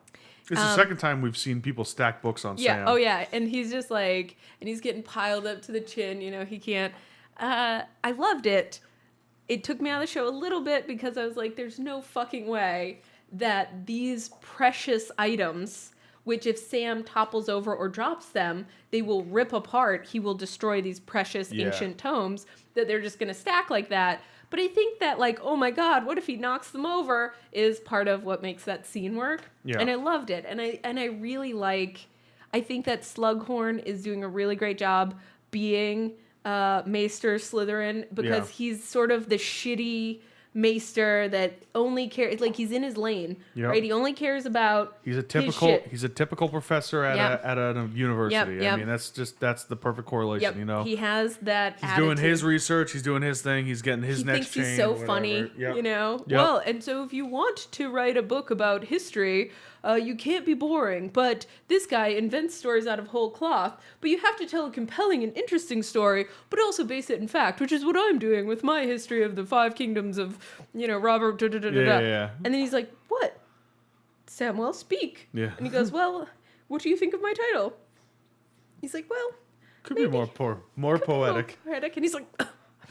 It's the second time we've seen people stack books on Yeah. Sam. Oh, yeah. And he's just like, and he's getting piled up to the chin. He can't. I loved it. It took me out of the show a little bit because I was like, there's no fucking way that these precious items, which if Sam topples over or drops them, they will rip apart. He will destroy these precious ancient tomes, that they're just going to stack like that. But I think that, like, oh my God, what if he knocks them over, is part of what makes that scene work. Yeah. And I loved it. And I really I think that Slughorn is doing a really great job being Maester Slytherin, because he's sort of the shitty Maester that only cares, like, he's in his lane, right? He only cares about He's a his shit. typical professor at a university. Yep. I mean, that's the perfect correlation, He has that He's attitude. doing his research, he's doing his thing, he's getting his He next thinks chain. he's so whatever. funny, Yep. Well, and so if you want to write a book about history, you can't be boring. But this guy invents stories out of whole cloth. But you have to tell a compelling and interesting story, but also base it in fact, which is what I'm doing with my history of the 5 kingdoms of, Robert. Yeah. And then he's like, "What? Samwell, speak." Yeah. And he goes, "Well, what do you think of my title?" He's like, "Well, Could be more poetic. poetic." And he's like, "I'm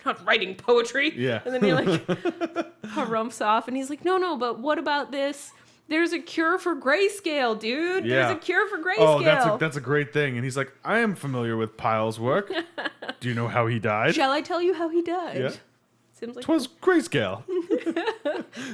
not writing poetry." Yeah. And then he harumphs off, and he's like, "No, but what about this? There's a cure for grayscale, dude. Yeah. There's a cure for grayscale." Oh, that's a great thing. And he's like, I am familiar with Pyle's work. Do you know how he died? Shall I tell you how he died? Yeah. Seems like 'Twas grayscale.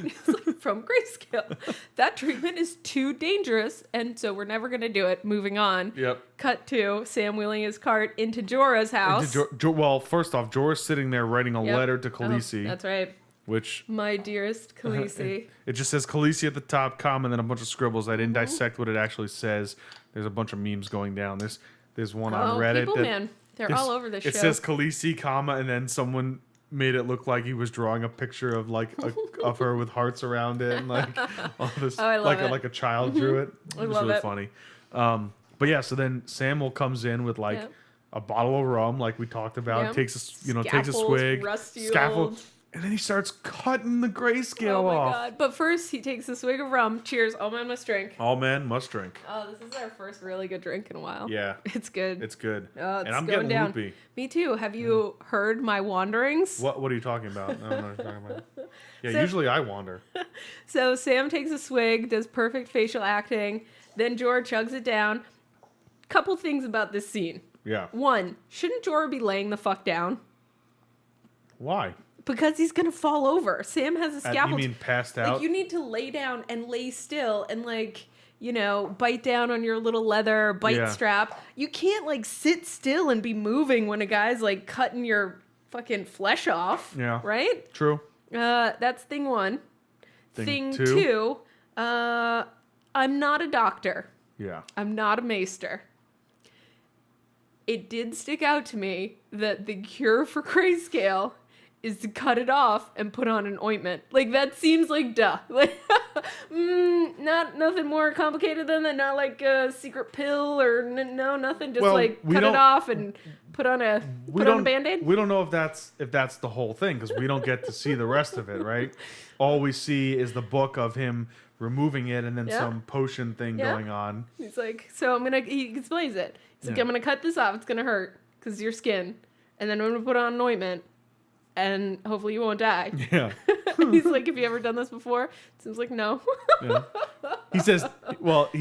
He's like, from grayscale. That treatment is too dangerous, and so we're never gonna do it. Moving on. Yep. Cut to Sam wheeling his cart into Jorah's house. Well, first off, Jorah's sitting there writing a letter to Khaleesi. Oh, that's right. Which My dearest Khaleesi. it just says Khaleesi at the top, comma, and then a bunch of scribbles. I didn't dissect what it actually says. There's a bunch of memes going down. There's one on Reddit. People, man. They're all over this show. It says Khaleesi, comma, and then someone made it look like he was drawing a picture of of her with hearts around it, and like all this, I love it. like a child drew it. I It was love really it. funny. But yeah, so then Samuel comes in with a bottle of rum, like we talked about. Yep. Takes a Scaffolds, swig, rusty scaffold, old. and then he starts cutting the grayscale Oh my off. God. But first, he takes a swig of rum. Cheers. All men must drink. All men must drink. Oh, this is our first really good drink in a while. Yeah, It's good. it's good. Oh, it's and I'm going getting down. loopy. Me too. Have you heard my wanderings? What are you talking about? I don't know what you're talking about. Yeah, So- usually I wander. So Sam takes a swig, does perfect facial acting. Then Jorah chugs it down. Couple things about this scene. Yeah. One, shouldn't Jorah be laying the fuck down? Why? Because he's gonna fall over. Sam has a You scaffold. mean passed out? Like, you need to lay down and lay still and, like, bite down on your little leather bite strap. You can't, like, sit still and be moving when a guy's, like, cutting your fucking flesh off. Yeah. Right? True. That's thing one. Thing two, I'm not a doctor. Yeah. I'm not a maester. It did stick out to me that the cure for grayscale is to cut it off and put on an ointment. Like, that seems like duh. Like, not nothing more complicated than that. Not like a secret pill or no, nothing. Just cut it off and put on a Band-Aid. We don't know if that's the whole thing, because we don't get to see the rest of it, right? All we see is the book of him removing it and then some potion thing going on. He's like, he explains it. He's like, I'm gonna cut this off. It's gonna hurt because your skin, and then I'm gonna put on an ointment, and hopefully you won't die. Yeah. He's like, have you ever done this before? It seems like no. Yeah. He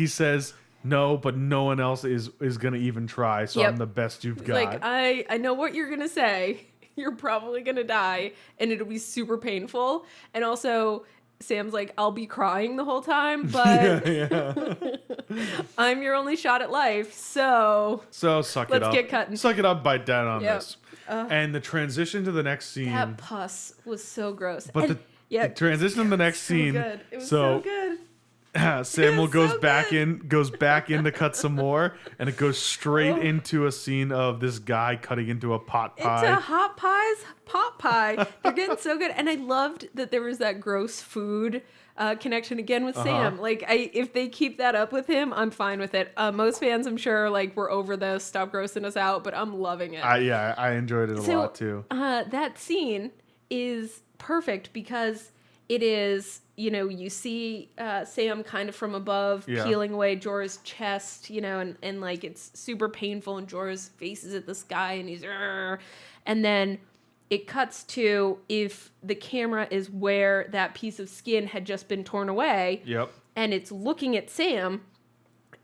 says, no, but no one else is gonna even try, so Yep. I'm the best you've He's got. like, I know what you're gonna say. You're probably gonna die, and it'll be super painful. And also, Sam's like, I'll be crying the whole time, but I'm your only shot at life, so suck it let's up. get cutting. Suck it up, bite down on Yep. this. And the transition to the next scene. That pus was so gross. But And, the transition to the next so scene. good. It was so good. Samuel was goes so back good. goes back in to cut some more, and it goes straight into a scene of this guy cutting into a pot pie. Into hot pies, pot pie. They're getting so good, and I loved that there was that gross food connection again with Sam. Like, if they keep that up with him, I'm fine with it. Most fans, I'm sure, like, we're over this. Stop grossing us out, but I'm loving it. I enjoyed it a lot too. That scene is perfect because it is, you see Sam kind of from above peeling away Jorah's chest, and like it's super painful, and Jorah's face is at the sky, and he's, and then it cuts to if the camera is where that piece of skin had just been torn away. Yep. And it's looking at Sam,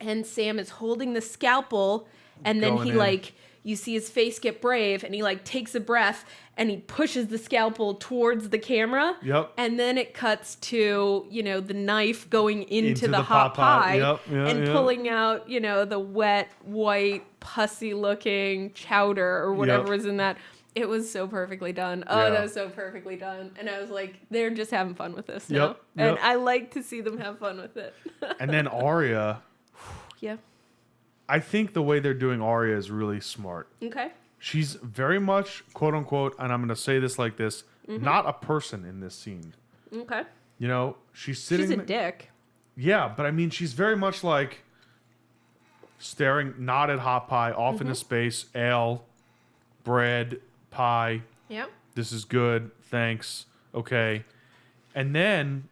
and Sam is holding the scalpel, and then Going he in. like, you see his face get brave, and he like takes a breath, and he pushes the scalpel towards the camera. Yep. And then it cuts to, the knife going into the pot hot pie, Yep. and pulling out, the wet, white, pussy looking chowder or whatever was in that. It was so perfectly done. Oh, Yeah. that was so perfectly done. And I was like, they're just having fun with this now. Yep. And I like to see them have fun with it. And then Arya, Yeah. I think the way they're doing Arya is really smart. Okay. She's very much, quote unquote, and I'm going to say this like this, not a person in this scene. Okay. She's sitting. She's a dick. Yeah, but I mean, she's very much like staring, not at hot pie, off into space, ale, bread, pie. Yeah. This is good. Thanks. Okay. And then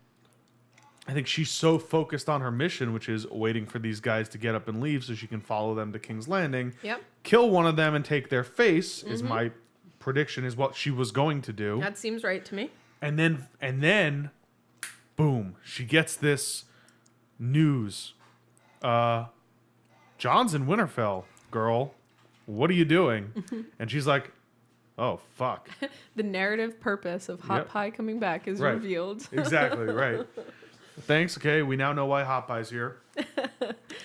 I think she's so focused on her mission, which is waiting for these guys to get up and leave so she can follow them to King's Landing. Yep. Kill one of them and take their face is my prediction, is what she was going to do. That seems right to me. And then boom, she gets this news. John's in Winterfell, girl. What are you doing? And she's like, oh, fuck. The narrative purpose of Hot Yep. Pie coming back is Right. revealed. Exactly, right. Thanks. Okay, we now know why Hot Pie's here.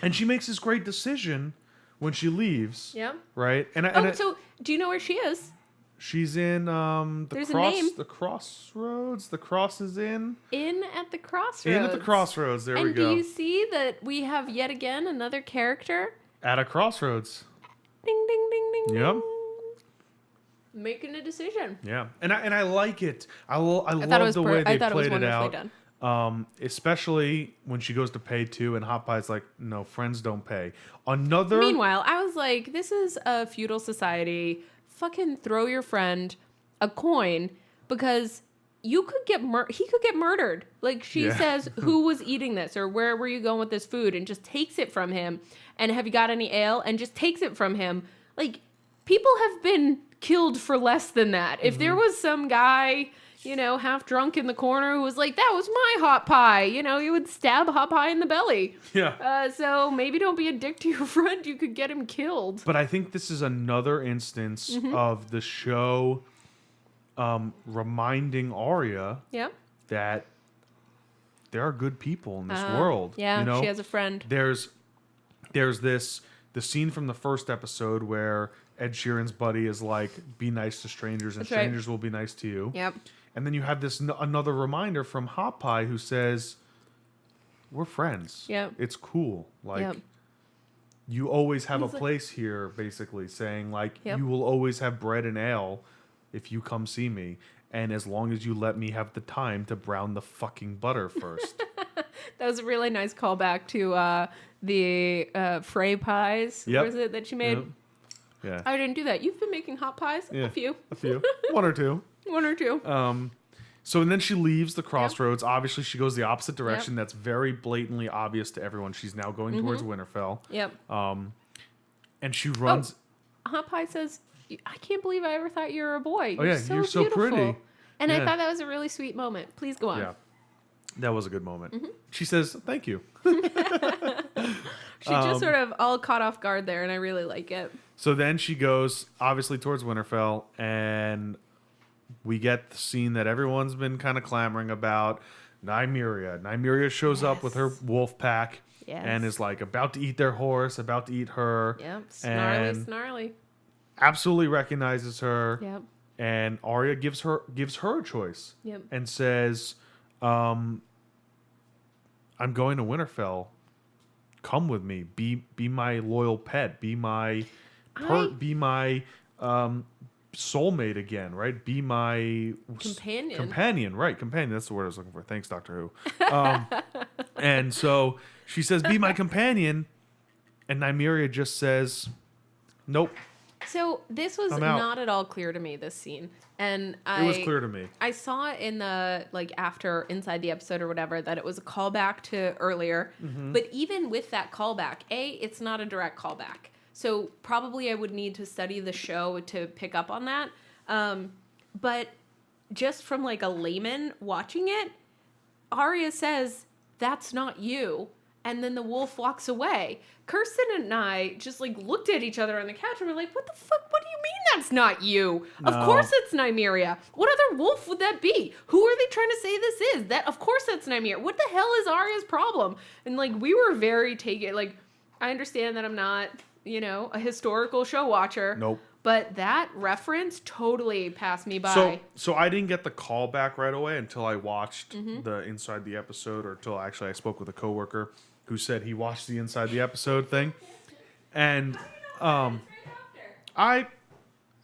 And she makes this great decision when she leaves. Yeah. Right? So do you know where she is? She's in There's a name. the crossroads. The cross is in. In at the crossroads. In at the crossroads. There we And go. do you see that we have yet again another character? At a crossroads. Ding, ding, ding, ding, Yep. ding. Making a decision. Yeah. And I like it. I love thought it was the way they I thought it was played it wonderfully out. done. Especially when she goes to pay too, and Hot Pie's like, no, friends don't pay. Another. Meanwhile, I was like, this is a feudal society. Fucking throw your friend a coin because you could get he could get murdered. Like she Yeah. says, who was eating this or where were you going with this food, and just takes it from him. And have you got any ale? And just takes it from him. Like people have been killed for less than that. If there was some guy, half drunk in the corner who was like, that was my hot pie, you would stab hot pie in the belly. Yeah. So maybe don't be a dick to your friend. You could get him killed. But I think this is another instance of the show reminding Arya Yeah. that there are good people in this world. Yeah, she has a friend. There's the scene from the first episode where Ed Sheeran's buddy is like, be nice to strangers and That's right. strangers will be nice to you. Yep. And then you have this another reminder from Hot Pie who says, we're friends. Yep. It's cool. Like, Yep. you always have He's a like- place here, basically saying like, Yep. you will always have bread and ale if you come see me. And as long as you let me have the time to brown the fucking butter first. That was a really nice callback to the Frey pies. Yep. Was it that she made? Yep. Yeah. I didn't do that. You've been making hot pies? Yeah. A few. A few. One or two. One or two. So and then she leaves the crossroads. Obviously, she goes the opposite direction. Yep. That's very blatantly obvious to everyone. She's now going towards Winterfell. Yep. And she runs. Hot Pie says, I can't believe I ever thought you were a boy. Oh, yeah, so you're so beautiful." pretty. And I Yeah. thought that was a really sweet moment. Please go on. Yeah. That was a good moment. She says, "Thank you." She just sort of all caught off guard there, and I really like it. So then she goes, obviously, towards Winterfell, and we get the scene that everyone's been kind of clamoring about. Nymeria. Nymeria shows up with her wolf pack and is like about to eat their horse, about to eat her. Yep, and snarly. absolutely recognizes her. Yep. And Arya gives her a choice. Yep. And says, I'm going to Winterfell. Come with me. Be my loyal pet. Be my soulmate again, right? Be my companion. Right? Companion. That's the word I was looking for. Thanks, Doctor Who. And so she says, "Be my companion," and Nymeria just says, "Nope." So this was not at all clear to me, this scene. And it was clear to me. I saw it in the, after inside the episode or whatever, that it was a callback to earlier. Mm-hmm. But even with that callback, it's not a direct callback. So probably I would need to study the show to pick up on that. But just from a layman watching it, Arya says, "That's not you." And then the wolf walks away. Kirsten and I just looked at each other on the couch and we're like, "What the fuck? What do you mean that's not you? No. Of course it's Nymeria. What other wolf would that be? Who are they trying to say this is? Of course that's Nymeria. What the hell is Arya's problem?" And we were very taken. I understand that I'm not, a historical show watcher. Nope. But that reference totally passed me by. So I didn't get the call back right away until I watched the Inside the Episode, or until actually I spoke with a coworker who said he watched the Inside the Episode thing. And I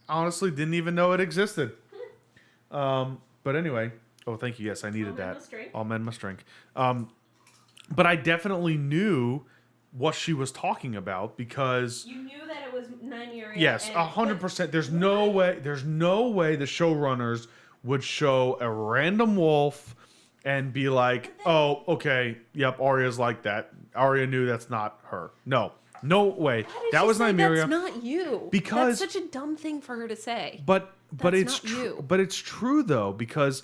honestly didn't even know it existed. But anyway, thank you. Yes, I needed that. All men must drink. But I definitely knew what she was talking about, because you knew that it was Nymeria. Yes, 100%. There's no way the showrunners would show a random wolf and be like, "Oh, okay, yep, Arya's like that. Arya knew that's not her." No way. That was Nymeria. That's not you. Because that's such a dumb thing for her to say. But it's true. But it's true though, because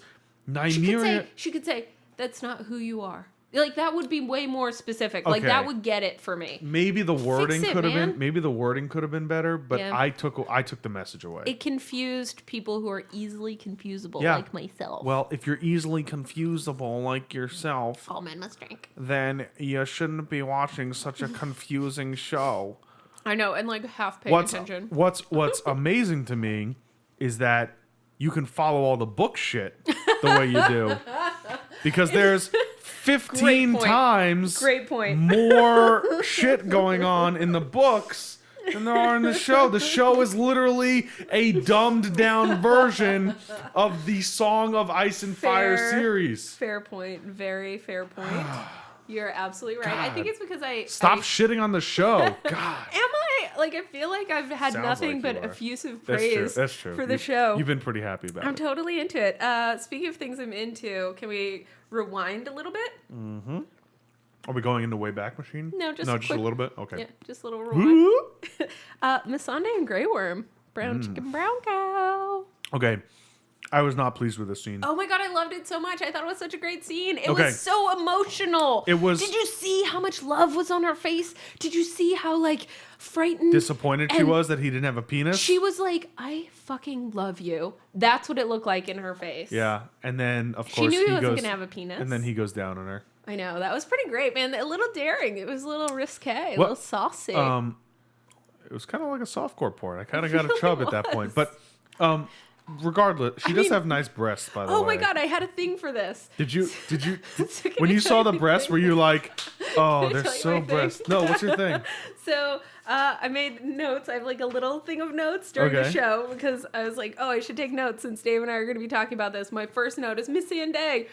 Nymeria. She could say, "That's not who you are." That would be way more specific. Okay. That would get it for me. Maybe the wording could have been. Maybe the wording could have been better. But yeah. I took the message away. It confused people who are easily confusable, like myself. Well, if you're easily confusable like yourself, all men must drink. Then you shouldn't be watching such a confusing show. I know, and half paying attention. What's amazing to me is that you can follow all the book shit the way you do, because there's 15 times more shit going on in the books than there are in the show. The show is literally a dumbed down version of the Song of Ice and Fire series. Fair point. Very fair point. You're absolutely right. God. I think it's because Stop shitting on the show. God. Am I? I feel like I've had nothing but effusive praise That's true. for the show. You've been pretty happy about it. I'm totally into it. Speaking of things I'm into, can we rewind a little bit? Mm-hmm. Are we going into Wayback Machine? No, just a little bit? Okay. Yeah, just a little rewind. Missandei and Grey Worm. Brown chicken, brown cow. Okay. I was not pleased with this scene. Oh my God, I loved it so much. I thought it was such a great scene. It was so emotional. It was. Did you see how much love was on her face? Did you see how frightened, disappointed she was that he didn't have a penis? She was like, "I fucking love you." That's what it looked like in her face. Yeah, and then of course she knew he wasn't gonna have a penis, and then he goes down on her. I know, that was pretty great, man. A little daring. It was a little risque, a little saucy. It was kind of like a softcore porn. I kind of got a chub at that point, but regardless, she does have nice breasts, by the way. Oh my God, I had a thing for this. Did you when you saw the breasts, were you like, "Oh, they're so breasts"? No, what's your thing? So I made notes. I have a little thing of notes during the show, because I was like, "Oh, I should take notes since Dave and I are going to be talking about this." My first note is Missandei.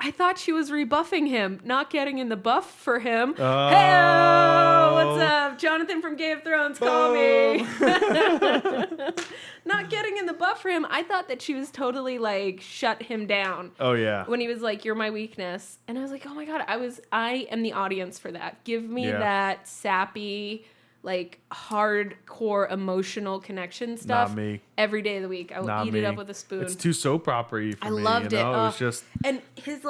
I thought she was rebuffing him, not getting in the buff for him. Oh. Hey, what's up? Jonathan from Game of Thrones, call me. Not getting in the buff for him. I thought that she was totally shut him down. Oh yeah. When he was like, "You're my weakness," and I was like, "Oh my God, I am the audience for that. Give me that sappy, hardcore emotional connection stuff." Not me. Every day of the week, I will eat it up with a spoon. It's too soap opera-y for me. I loved it. It was just, and his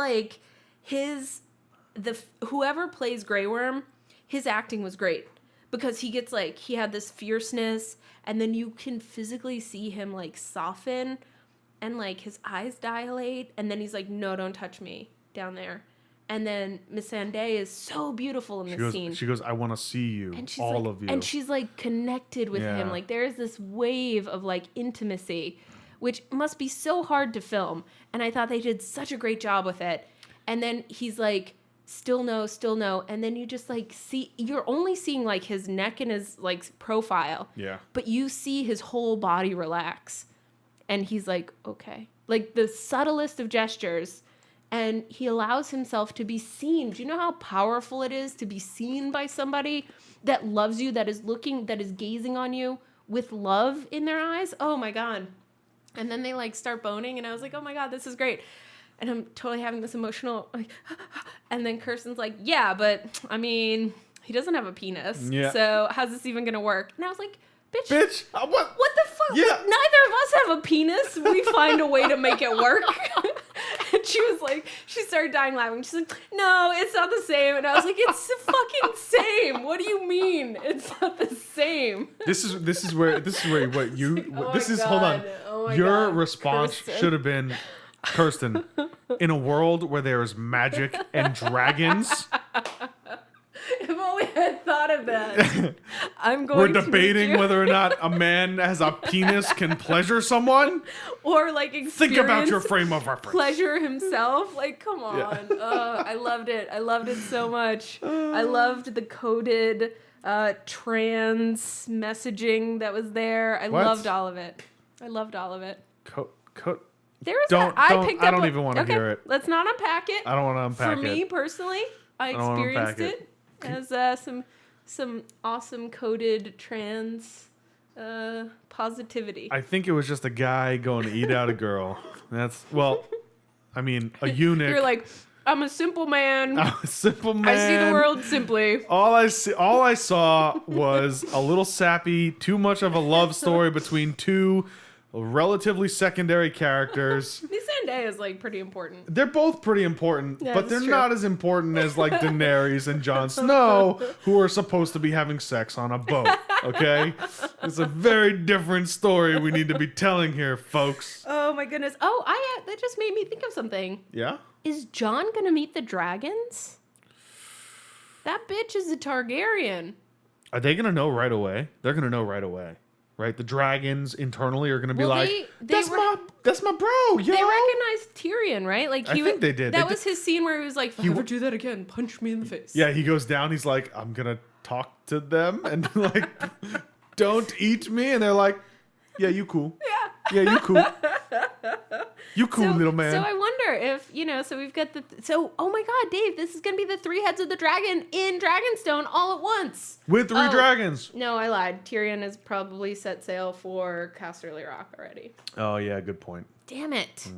whoever plays Grey Worm, his acting was great because he gets like he had this fierceness, and then you can physically see him like soften, and like his eyes dilate, and then he's like, "No, don't touch me down there." And then Miss Sandé is so beautiful in this scene. She goes, "I want to see you, and she's all like, of you." And she's like connected with him. Like there is this wave of like intimacy, which must be so hard to film. And I thought they did such a great job with it. And then he's like, still no. And then you just like you're only seeing like his neck and his like profile. Yeah. But you see his whole body relax. And he's like, okay. Like the subtlest of gestures. And he allows himself to be seen. Do you know how powerful it is to be seen by somebody that loves you, that is gazing on you with love in their eyes? Oh my God. And then they like start boning, and I was like, oh my God, this is great. And I'm totally having this emotional, like, and then Kirsten's like, yeah, but I mean, he doesn't have a penis. Yeah. So how's this even going to work? And I was like, bitch, what? What the fuck? Yeah. Like, neither of us have a penis. We find a way to make it work. And she was like, she started dying laughing. She's like, no, it's not the same. And I was like, it's the fucking same. What do you mean? It's not the same. This is where what you Oh this my is hold on. God. Oh my Your God. response Kirsten. should have been, Kirsten, in a world where there is magic and dragons, If only I had thought of that. I'm going we're to debating make you- whether or not a man has a penis can pleasure someone. or like experience Think about your frame of reference. pleasure himself. Like, come on. Yeah. I loved it. I loved it so much. I loved the coded trans messaging that was there. I What? loved all of it. I loved all of it. There was Don't- I don't- picked I up don't even wanna hear it. Let's not unpack it. I don't want to unpack For me it. personally, I don't wanna experienced unpack it as some awesome coded trans positivity. I think it was just a guy going to eat out a girl. I mean, a eunuch. You're like, I'm a simple man. I'm a simple man. I see the world simply. All I saw was a little sappy, too much of a love story between two relatively secondary characters. Miss Sandé is like pretty important. They're both pretty important, Yeah, but that's they're true. not as important as like Daenerys and Jon Snow, who are supposed to be having sex on a boat. Okay, it's a very different story we need to be telling here, folks. Oh my goodness. Oh, that just made me think of something. Yeah. Is Jon gonna meet the dragons? That bitch is a Targaryen. Are they gonna know right away? They're gonna know right away, right? The dragons internally are gonna be Well, like, they "That's my bro, yo." They recognized Tyrion, right? Like I think they did. That They was his scene where he was like, "If I ever w- do that again, punch me in the face." Yeah, he goes down. He's like, "I'm gonna talk to them and like, don't eat me." And they're like, "Yeah, you cool. Yeah, you cool. You cool, little man." So I wonder if, so we've got oh my God, Dave, this is going to be the three heads of the dragon in Dragonstone all at once. With three dragons. No, I lied. Tyrion has probably set sail for Casterly Rock already. Oh yeah, good point. Damn it.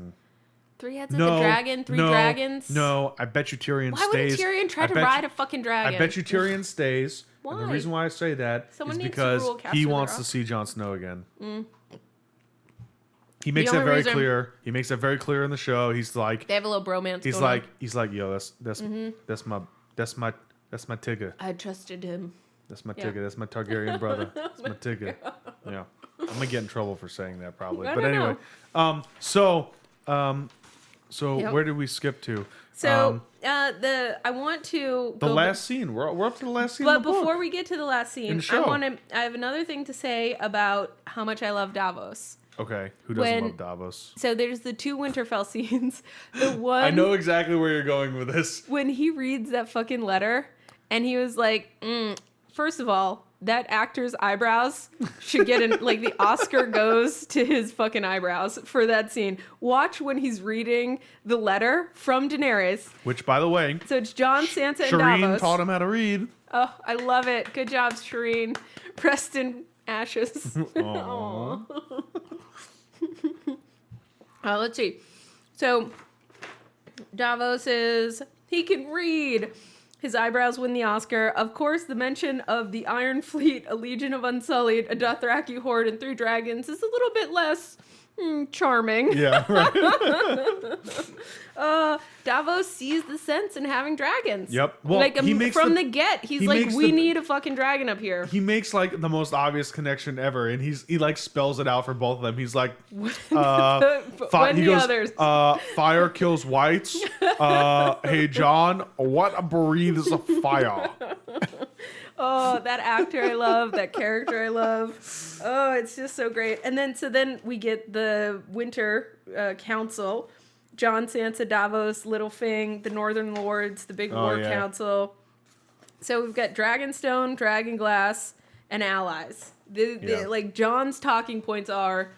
Three heads of the dragon, three dragons. No, I bet you Tyrion Why stays. wouldn't Tyrion try to ride a fucking dragon? I bet you Tyrion stays. And the Why? reason why I say that Someone is needs to because rule he Casterly wants Rock. to see Jon Snow again. He makes only that very reason- clear. He makes that very clear in the show. He's like, They have a little bromance he's going like, on. he's like, yo, that's my Tigger. I trusted him. That's my Yeah. Tigger. That's my Targaryen brother. That's my Tigger. Yeah, I'm gonna get in trouble for saying that probably. I But don't anyway, so Yep. where did we skip to? So I want to The go last scene. We're up to the last scene. But of the book. before we get to the last In scene, the show. I have another thing to say about how much I love Davos. Okay, who doesn't when- love Davos? So there's the two Winterfell scenes. The one I know exactly where you're going with this. when he reads that fucking letter, and he was like, first of all, that actor's eyebrows should get in, like the Oscar goes to his fucking eyebrows for that scene. Watch when he's reading the letter from Daenerys. Which, by the way, So it's Jon, Sansa, and Shireen Davos. taught him how to read. Oh, I love it. Good job, Shireen. Preston Ashes. Aw. Let's see. So Davos he can read. His eyebrows win the Oscar. Of course, the mention of the Iron Fleet, a legion of Unsullied, a Dothraki horde, and 3 dragons is a little bit less Charming. Yeah, right. Davos sees the sense in having dragons. Yep. Well, like he makes from the get, he's he like, makes we the- need a fucking dragon up here. He makes like the most obvious connection ever, and he like spells it out for both of them. He's like, others. Fire kills whites. Hey John, what breathes fire? Oh, that actor I love, that character I love. Oh, it's just so great. And then we get the Winter Council. Jon, Sansa, Davos, Littlefinger, the Northern Lords, the Big War Council. So we've got Dragonstone, Dragonglass, and allies. Like Jon's talking points are,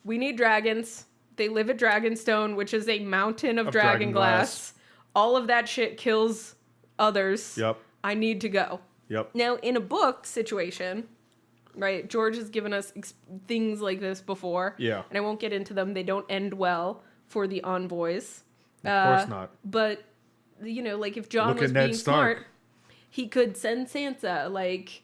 we need dragons. They live at Dragonstone, which is a mountain of dragonglass. All of that shit kills others. Yep. I need to go. Yep. Now, in a book situation, right, George has given us things like this before. Yeah. And I won't get into them. They don't end well for the envoys. Of course not. But, like if Jon Look was at Ned being Stark. smart, he could send Sansa. Like,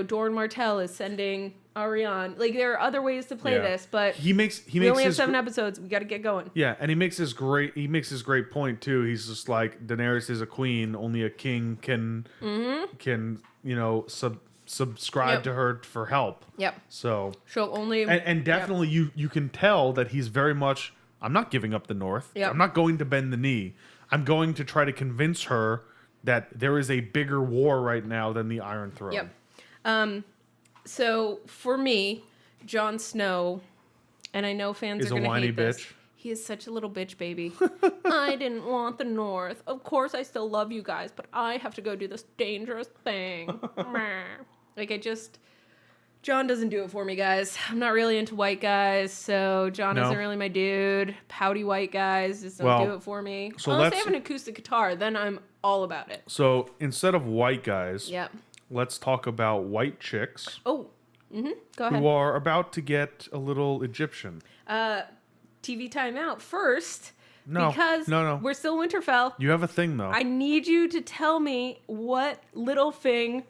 Doran Martell is sending Arianne. Like, there are other ways to play this, but he makes we only have his 7 episodes. We got to get going. Yeah, and he makes his great point too. He's just like, Daenerys is a queen, only a king can subscribe to her for help. Yep. So She'll only and definitely you can tell that he's very much, I'm not giving up the North. Yep. I'm not going to bend the knee. I'm going to try to convince her that there is a bigger war right now than the Iron Throne. Yep. So for me, Jon Snow, and I know fans Is are a going to whiny hate this. bitch. He is such a little bitch baby. I didn't want the North. Of course, I still love you guys, but I have to go do this dangerous thing. Jon doesn't do it for me, guys. I'm not really into white guys, so Jon isn't really my dude. Pouty white guys just don't do it for me. So Unless they have an acoustic guitar, then I'm all about it. So instead of white guys, Yep. let's talk about white chicks Oh, go ahead. who are about to get a little Egyptian. TV timeout first. No, Because no. we're still Winterfell. You have a thing though. I need you to tell me what Littlefinger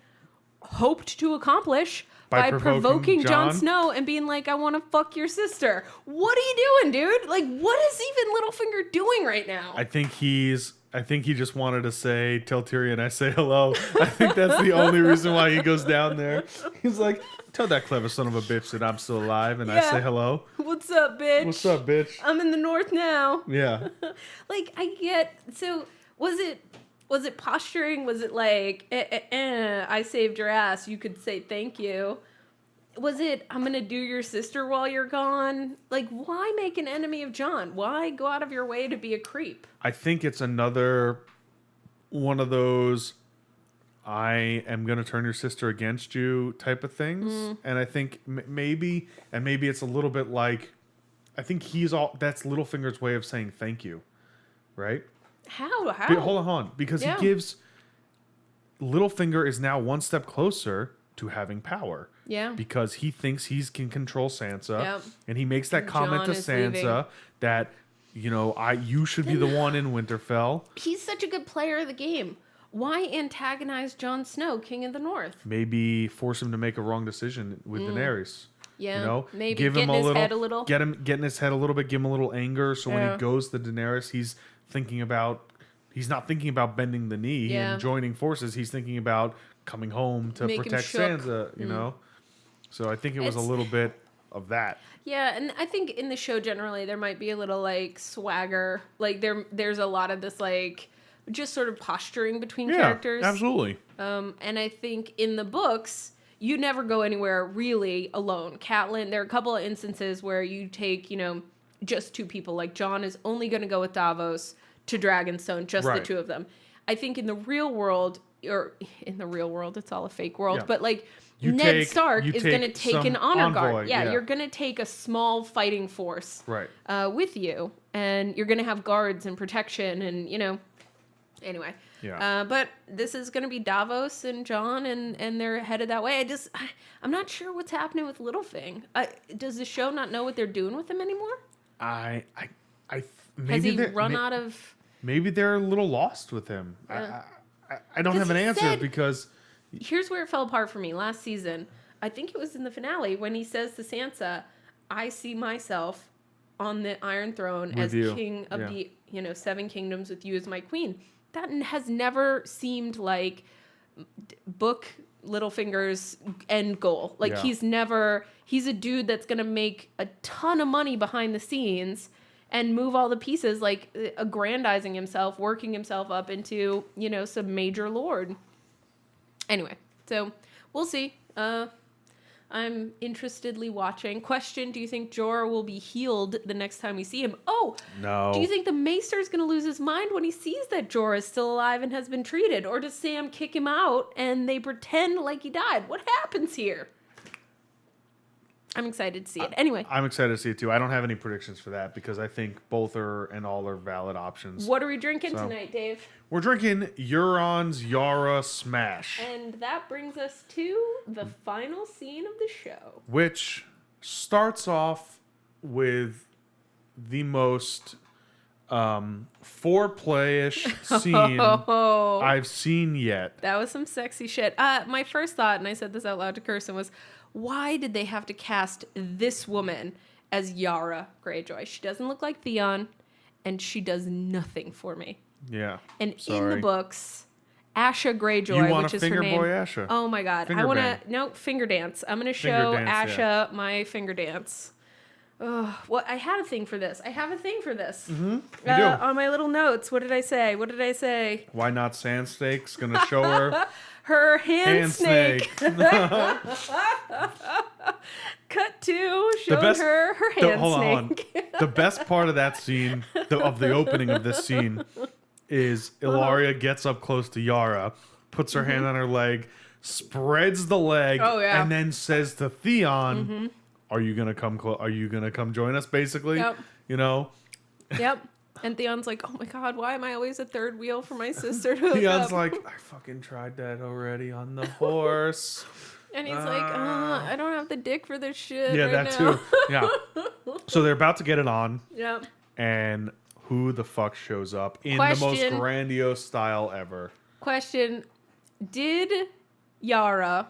hoped to accomplish by provoking Jon Jon? Snow and being like, I want to fuck your sister. What are you doing, dude? Like, what is even Littlefinger doing right now? I think he just wanted to say, tell Tyrion I say hello. I think that's the only reason why he goes down there. He's like, tell that clever son of a bitch that I'm still alive and I say hello. What's up, bitch? What's up, bitch? I'm in the North now. Yeah. Like, I get... So, was it posturing? Was it like, I saved your ass, you could say thank you? Was it, I'm going to do your sister while you're gone? Like, why make an enemy of Jon? Why go out of your way to be a creep? I think it's another one of those I am going to turn your sister against you type of things. And I think maybe it's a little bit like, I think that's Littlefinger's way of saying thank you, right? How? Hold on. Because he gives, Littlefinger is now one step closer to having power. Yeah. Because he thinks he can control Sansa. Yep. And he makes that comment Jon to is Sansa leaving. that, you should be the one in Winterfell. He's such a good player of the game. Why antagonize Jon Snow, King of the North? Maybe force him to make a wrong decision with Daenerys. Yeah, maybe give get him in a his little, head a little. get in his head a little bit, give him a little anger. So when Yeah. he goes to Daenerys, he's not thinking about bending the knee and joining forces. He's thinking about coming home to Make him protect shook. Sansa. You know, so I think it was a little bit of that. Yeah, and I think in the show generally there might be a little like swagger. Like there's a lot of this like just sort of posturing between characters. Absolutely. And I think in the books you never go anywhere really alone. Catelyn, there are a couple of instances where you take, just two people. Like Jon is only going to go with Davos to Dragonstone, just the two of them. I think in the real world, it's all a fake world, but like Ned Stark is going to take an honor guard. Yeah, you're going to take a small fighting force with you, and you're going to have guards and protection, and anyway. Yeah. But this is going to be Davos and Jon, and they're headed that way. I'm not sure what's happening with Littlefinger. Does the show not know what they're doing with him anymore? Maybe Has he run out of? Maybe they're a little lost with him. I don't have an answer because. Here's where it fell apart for me last season. I think it was in the finale when he says to Sansa, "I see myself on the Iron Throne as king of the 7 kingdoms with you as my queen. That has never seemed like book Littlefinger's end goal. Like he's a dude that's going to make a ton of money behind the scenes and move all the pieces, like aggrandizing himself, working himself up into, some major lord. Anyway, so we'll see. I'm interestedly watching. Question, do you think Jorah will be healed the next time we see him? Oh! No. Do you think the Maester's going to lose his mind when he sees that Jorah is still alive and has been treated? Or does Sam kick him out and they pretend like he died? What happens here? I'm excited to see it. Anyway. I'm excited to see it too. I don't have any predictions for that because I think both are valid options. What are we drinking tonight, Dave? We're drinking Euron's YARA Smash. And that brings us to the final scene of the show. Which starts off with the most foreplay-ish scene I've seen yet. That was some sexy shit. My first thought, and I said this out loud to Kirsten, was, why did they have to cast this woman as Yara Greyjoy? She doesn't look like Theon, and she does nothing for me. Yeah. And in the books, Asha Greyjoy, which is her name. Finger boy Asha. Oh my god. I want to finger dance. I'm going to show Asha my finger dance. Oh, well, I had a thing for this. Mm-hmm. You do. On my little notes. What did I say? Why not Sand Snake's going to show her her hand snake. Cut to showing her hand snake. The best part of that scene, of the opening of this scene, is Ilaria gets up close to Yara, puts her hand on her leg, spreads the leg, and then says to Theon, "Are you gonna come? Are you gonna come join us?" Basically, yep. Yep. And Theon's like, "Oh my god, why am I always a third wheel for my sister to hook Theon's up?" like, "I fucking tried that already on the horse." And he's like, I don't have the dick for this shit. Yeah, right that now. too. Yeah. So they're about to get it on. Yep. And who the fuck shows up in the most grandiose style ever? Question: did Yara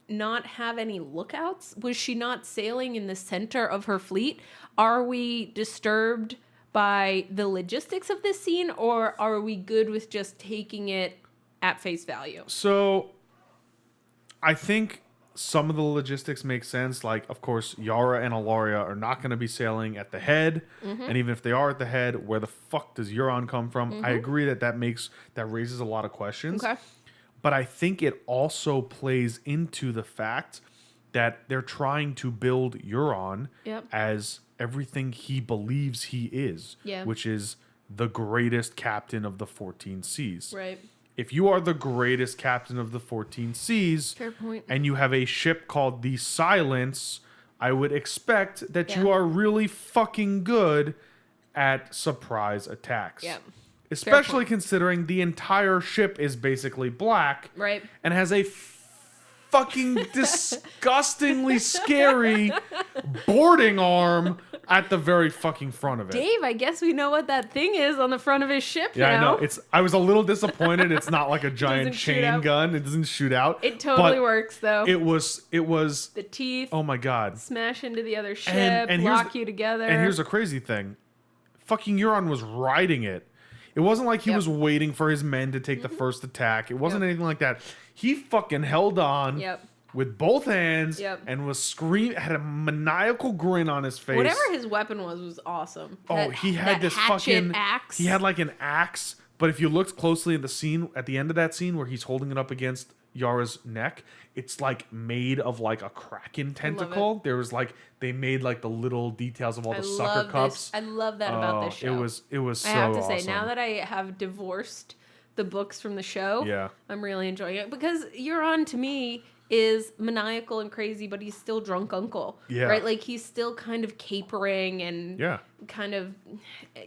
not have any lookouts? Was she not sailing in the center of her fleet? Are we disturbed by the logistics of this scene, or are we good with just taking it at face value? So I think some of the logistics make sense. Like, of course, Yara and Ilaria are not going to be sailing at the head. And even if they are at the head, where the fuck does Euron come from? I agree that raises a lot of questions. Okay. But I think it also plays into the fact that they're trying to build Euron as everything he believes he is, which is the greatest captain of the 14 seas. Right. If you are the greatest captain of the 14 seas, fair point, and you have a ship called the Silence, I would expect that you are really fucking good at surprise attacks. Yeah. Especially considering the entire ship is basically black. Right. And has a fucking disgustingly scary boarding arm at the very fucking front of it. Dave, I guess we know what that thing is on the front of his ship now. Yeah, I know. I was a little disappointed. It's not like a giant chain gun. It doesn't shoot out. It totally works, though. It was the teeth. Oh my god. Smash into the other ship, and lock you together. And here's a crazy thing. Fucking Euron was riding it. It wasn't like he was waiting for his men to take the first attack. It wasn't anything like that. He fucking held on with both hands and was screaming, had a maniacal grin on his face. Whatever his weapon was awesome. He had this fucking axe. He had like an axe, but if you looked closely at the scene, at the end of that scene where he's holding it up against Yara's neck, it's like made of like a kraken tentacle. There was like, they made like the little details of all the sucker cups. I love that about this show. It was so I have to awesome. say, now that I have divorced the books from the show, I'm really enjoying it, because Euron to me is maniacal and crazy, but he's still drunk uncle, right? Like he's still kind of capering and kind of,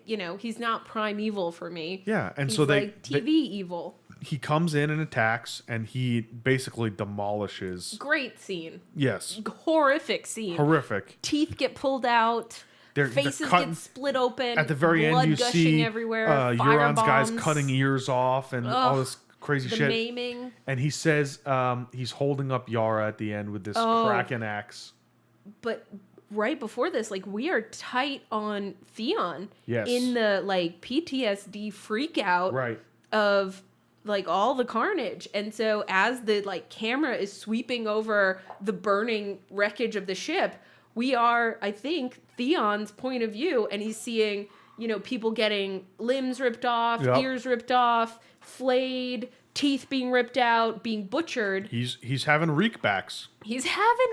he's not primeval for me. Yeah, and he's so like TV evil. He comes in and attacks, and he basically demolishes. Great scene. Yes. Horrific scene. Horrific. Teeth get pulled out. Faces get split open. At the very blood end, you gushing see everywhere. Euron's bombs. guys cutting ears off and all this crazy shit. Maiming. And he says he's holding up Yara at the end with this kraken axe. But right before this, like, we are tight on Theon. Yes. In the, like, PTSD freak out Right. of, like, all the carnage. And so as the, like, camera is sweeping over the burning wreckage of the ship, we are, I think, Theon's point of view, and he's seeing, you know, people getting limbs ripped off, Yep. ears ripped off, flayed, teeth being ripped out, being butchered. He's having reekbacks. He's having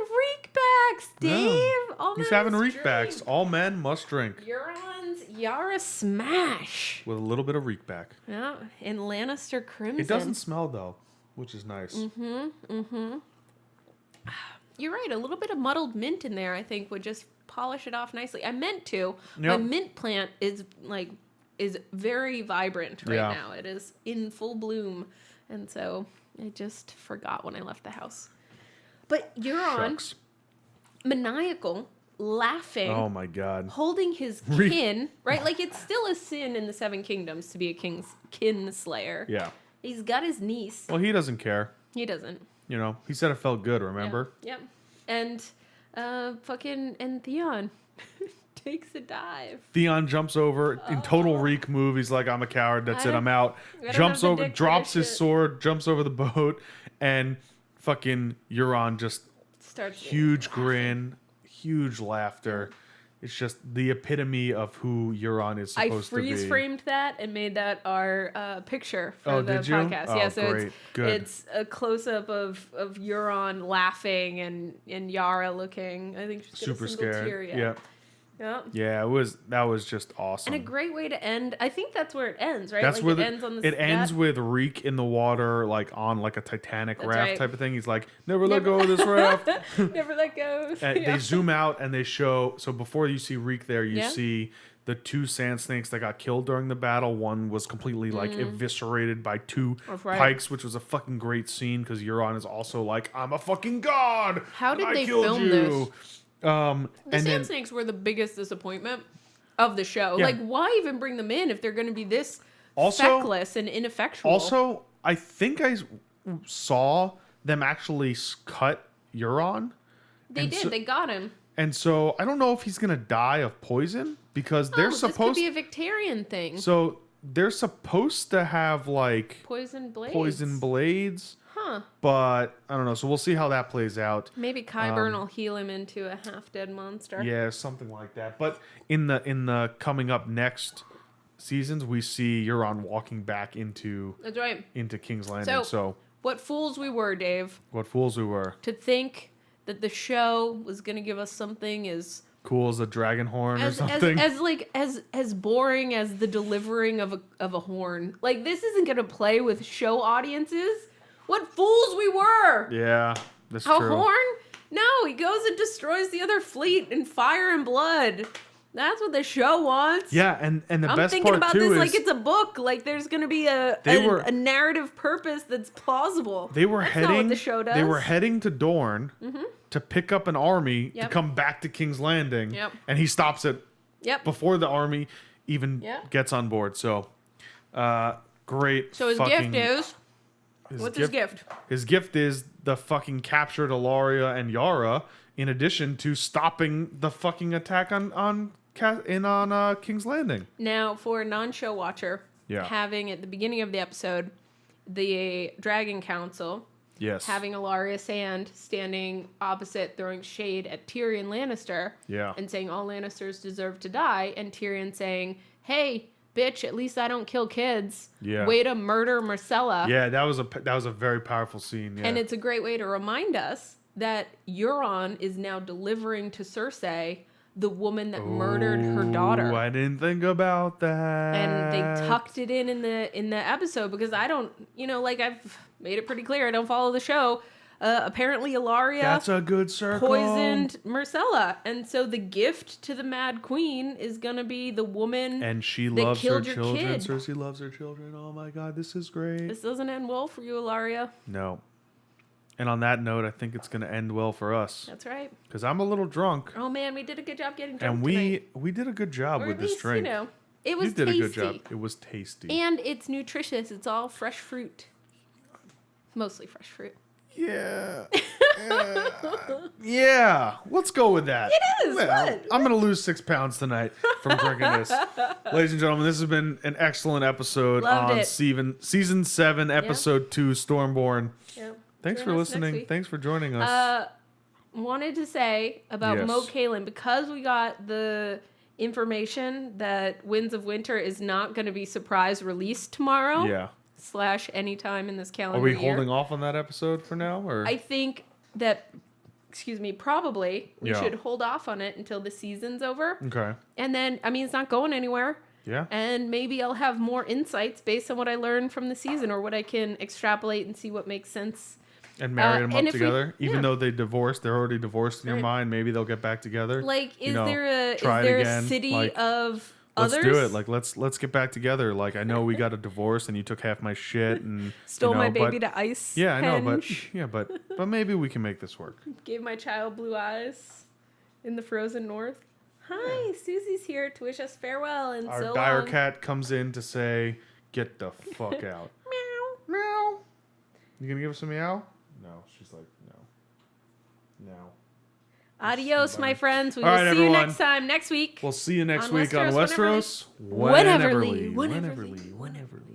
reekbacks, Dave. Yeah. All He's men having must reekbacks. drink. All men must drink. Euron's YARA smash. With a little bit of reekback. Yeah, in Lannister Crimson. It doesn't smell though, which is nice. You're right. A little bit of muddled mint in there, I think, would just polish it off nicely. I meant to. My Yep. mint plant is very vibrant right Yeah. now. It is in full bloom, and so I just forgot when I left the house. But Euron, Shucks. maniacal, laughing, Oh my god. holding his kin, right? Like, it's still a sin in the Seven Kingdoms to be a kin slayer. Yeah. He's got his niece. Well, he doesn't care. He doesn't. You know, he said it felt good, remember? Yep. And and Theon takes a dive. Theon jumps over in total reek move. He's like, I'm a coward. That's it. I'm out. don't Jumps have the over, dick for drops this his shit. sword, jumps over the boat, and fucking Euron just Starts huge grin, huge laughter. It's just the epitome of who Euron is I supposed to be. freeze framed that and made that our picture for Oh, the did you? podcast. Oh, Yeah, so great. Good. it's a close up of Euron laughing and Yara looking. I think she's got Super a single scared. tear yet. Yeah. Yeah. Yeah, that was just awesome. And a great way to end. I think that's where it ends, right? That's like where it ends on this. it ends with Reek in the water, like on like a Titanic That's raft right. type of thing. He's like, never let go of this raft. Never let go. And Yeah. they zoom out and they show. So before you see Reek there, you Yeah. see the two sand snakes that got killed during the battle. One was completely like eviscerated by two That's right. pikes, which was a fucking great scene because Euron is also like, I'm a fucking god. How and did I they killed film you. this? The and Sand then Snakes were the biggest disappointment of the show. Yeah. Like, why even bring them in if they're going to be this Also- feckless and ineffectual? also, I think I saw them actually cut Euron. they and did. so- They got him. And so I don't know if he's gonna die of poison because they're This could supposed. be a Victorian thing. So they're supposed to have like Poison blades. poison blades, Huh. but I don't know. So we'll see how that plays out. Maybe Qyburn will heal him into a half-dead monster. Yeah, something like that. But in the coming up next seasons, we see Euron walking back into That's right. King's Landing. So What fools we were, Dave, what fools we were. to think that the show was going to give us something Cool as a dragon horn or as something. as boring as the delivering of a horn. Like, this isn't going to play with show audiences. What fools we were! Yeah, that's A true. horn? No, he goes and destroys the other fleet in fire and blood. That's what the show wants. Yeah, and the I'm best thinking part about too this is like it's a book. Like, there's going to be a narrative purpose that's plausible. they were That's heading. not what the show does. They were heading to Dorne to pick up an army to Yep. come back to King's Landing. Yep. And he stops it Yep. before the army even Yep. gets on board. So, great. So his fucking- gift is what's his gift? His gift is the fucking captured Ilaria and Yara, in addition to stopping the fucking attack on King's Landing. Now, for a non-show watcher, Yeah. having at the beginning of the episode the Dragon Council Yes. having Ilaria Sand standing opposite, throwing shade at Tyrion Lannister, Yeah. and saying all Lannisters deserve to die, and Tyrion saying, "Hey, bitch, at least I don't kill kids. Yeah. Way to murder Marcella." Yeah, that was a very powerful scene. Yeah. And it's a great way to remind us that Euron is now delivering to Cersei the woman that murdered her daughter. I didn't think about that. And they tucked it in the episode because I don't, like, I've made it pretty clear I don't follow the show. Apparently Ilaria That's a good circle. poisoned Marcella, and so the gift to the Mad Queen is gonna be the woman. And she that loves her killed your children. kid. Cersei loves her children. Oh my god, this is great. This doesn't end well for you, Ilaria. No. And on that note, I think it's going to end well for us. That's right. Because I'm a little drunk. Oh man, we did a good job getting drunk And tonight. we did a good job Or with at this least, drink. it was You did tasty. a good job. It was tasty. And it's nutritious. It's all fresh fruit. Mostly fresh fruit. Yeah. Yeah. Let's go with that. It is. Well, What? I'm going to lose 6 pounds tonight from drinking this. Ladies and gentlemen, this has been an excellent episode Loved on it. season 7, episode 2, Stormborn. Yep. Thanks Join for us listening. next week. Thanks for joining us. Wanted to say about Yes. Mo Kalen, because we got the information that Winds of Winter is not going to be surprise released tomorrow. Yeah. / anytime in this calendar Are we year. holding off on that episode for now? Or I think that, probably we Yeah. should hold off on it until the season's over. Okay. And then, it's not going anywhere. Yeah. And maybe I'll have more insights based on what I learned from the season or what I can extrapolate and see what makes sense. And marry them and up if we- together. Even yeah. though they divorced, they're already divorced in your Right. mind. Maybe they'll get back together. Like, is You know, there try it a again. city Like, of Let's others? do it. Like let's get back together. Like I know we got a divorce and you took half my shit and Stole my baby but, to ice. Yeah, I know, Henge. but maybe we can make this work. Gave my child blue eyes in the frozen north. Hi, Susie's here to wish us farewell and Our so dire long. cat comes in to say, "Get the fuck out." Meow. Meow. You gonna give us a meow? No. She's like, no. Adios, my friends. We All will right, see you everyone. next time next week. We'll see you next on week on Westeros, Westeros. Whenever Wheneverly. Wheneverly. Wheneverly.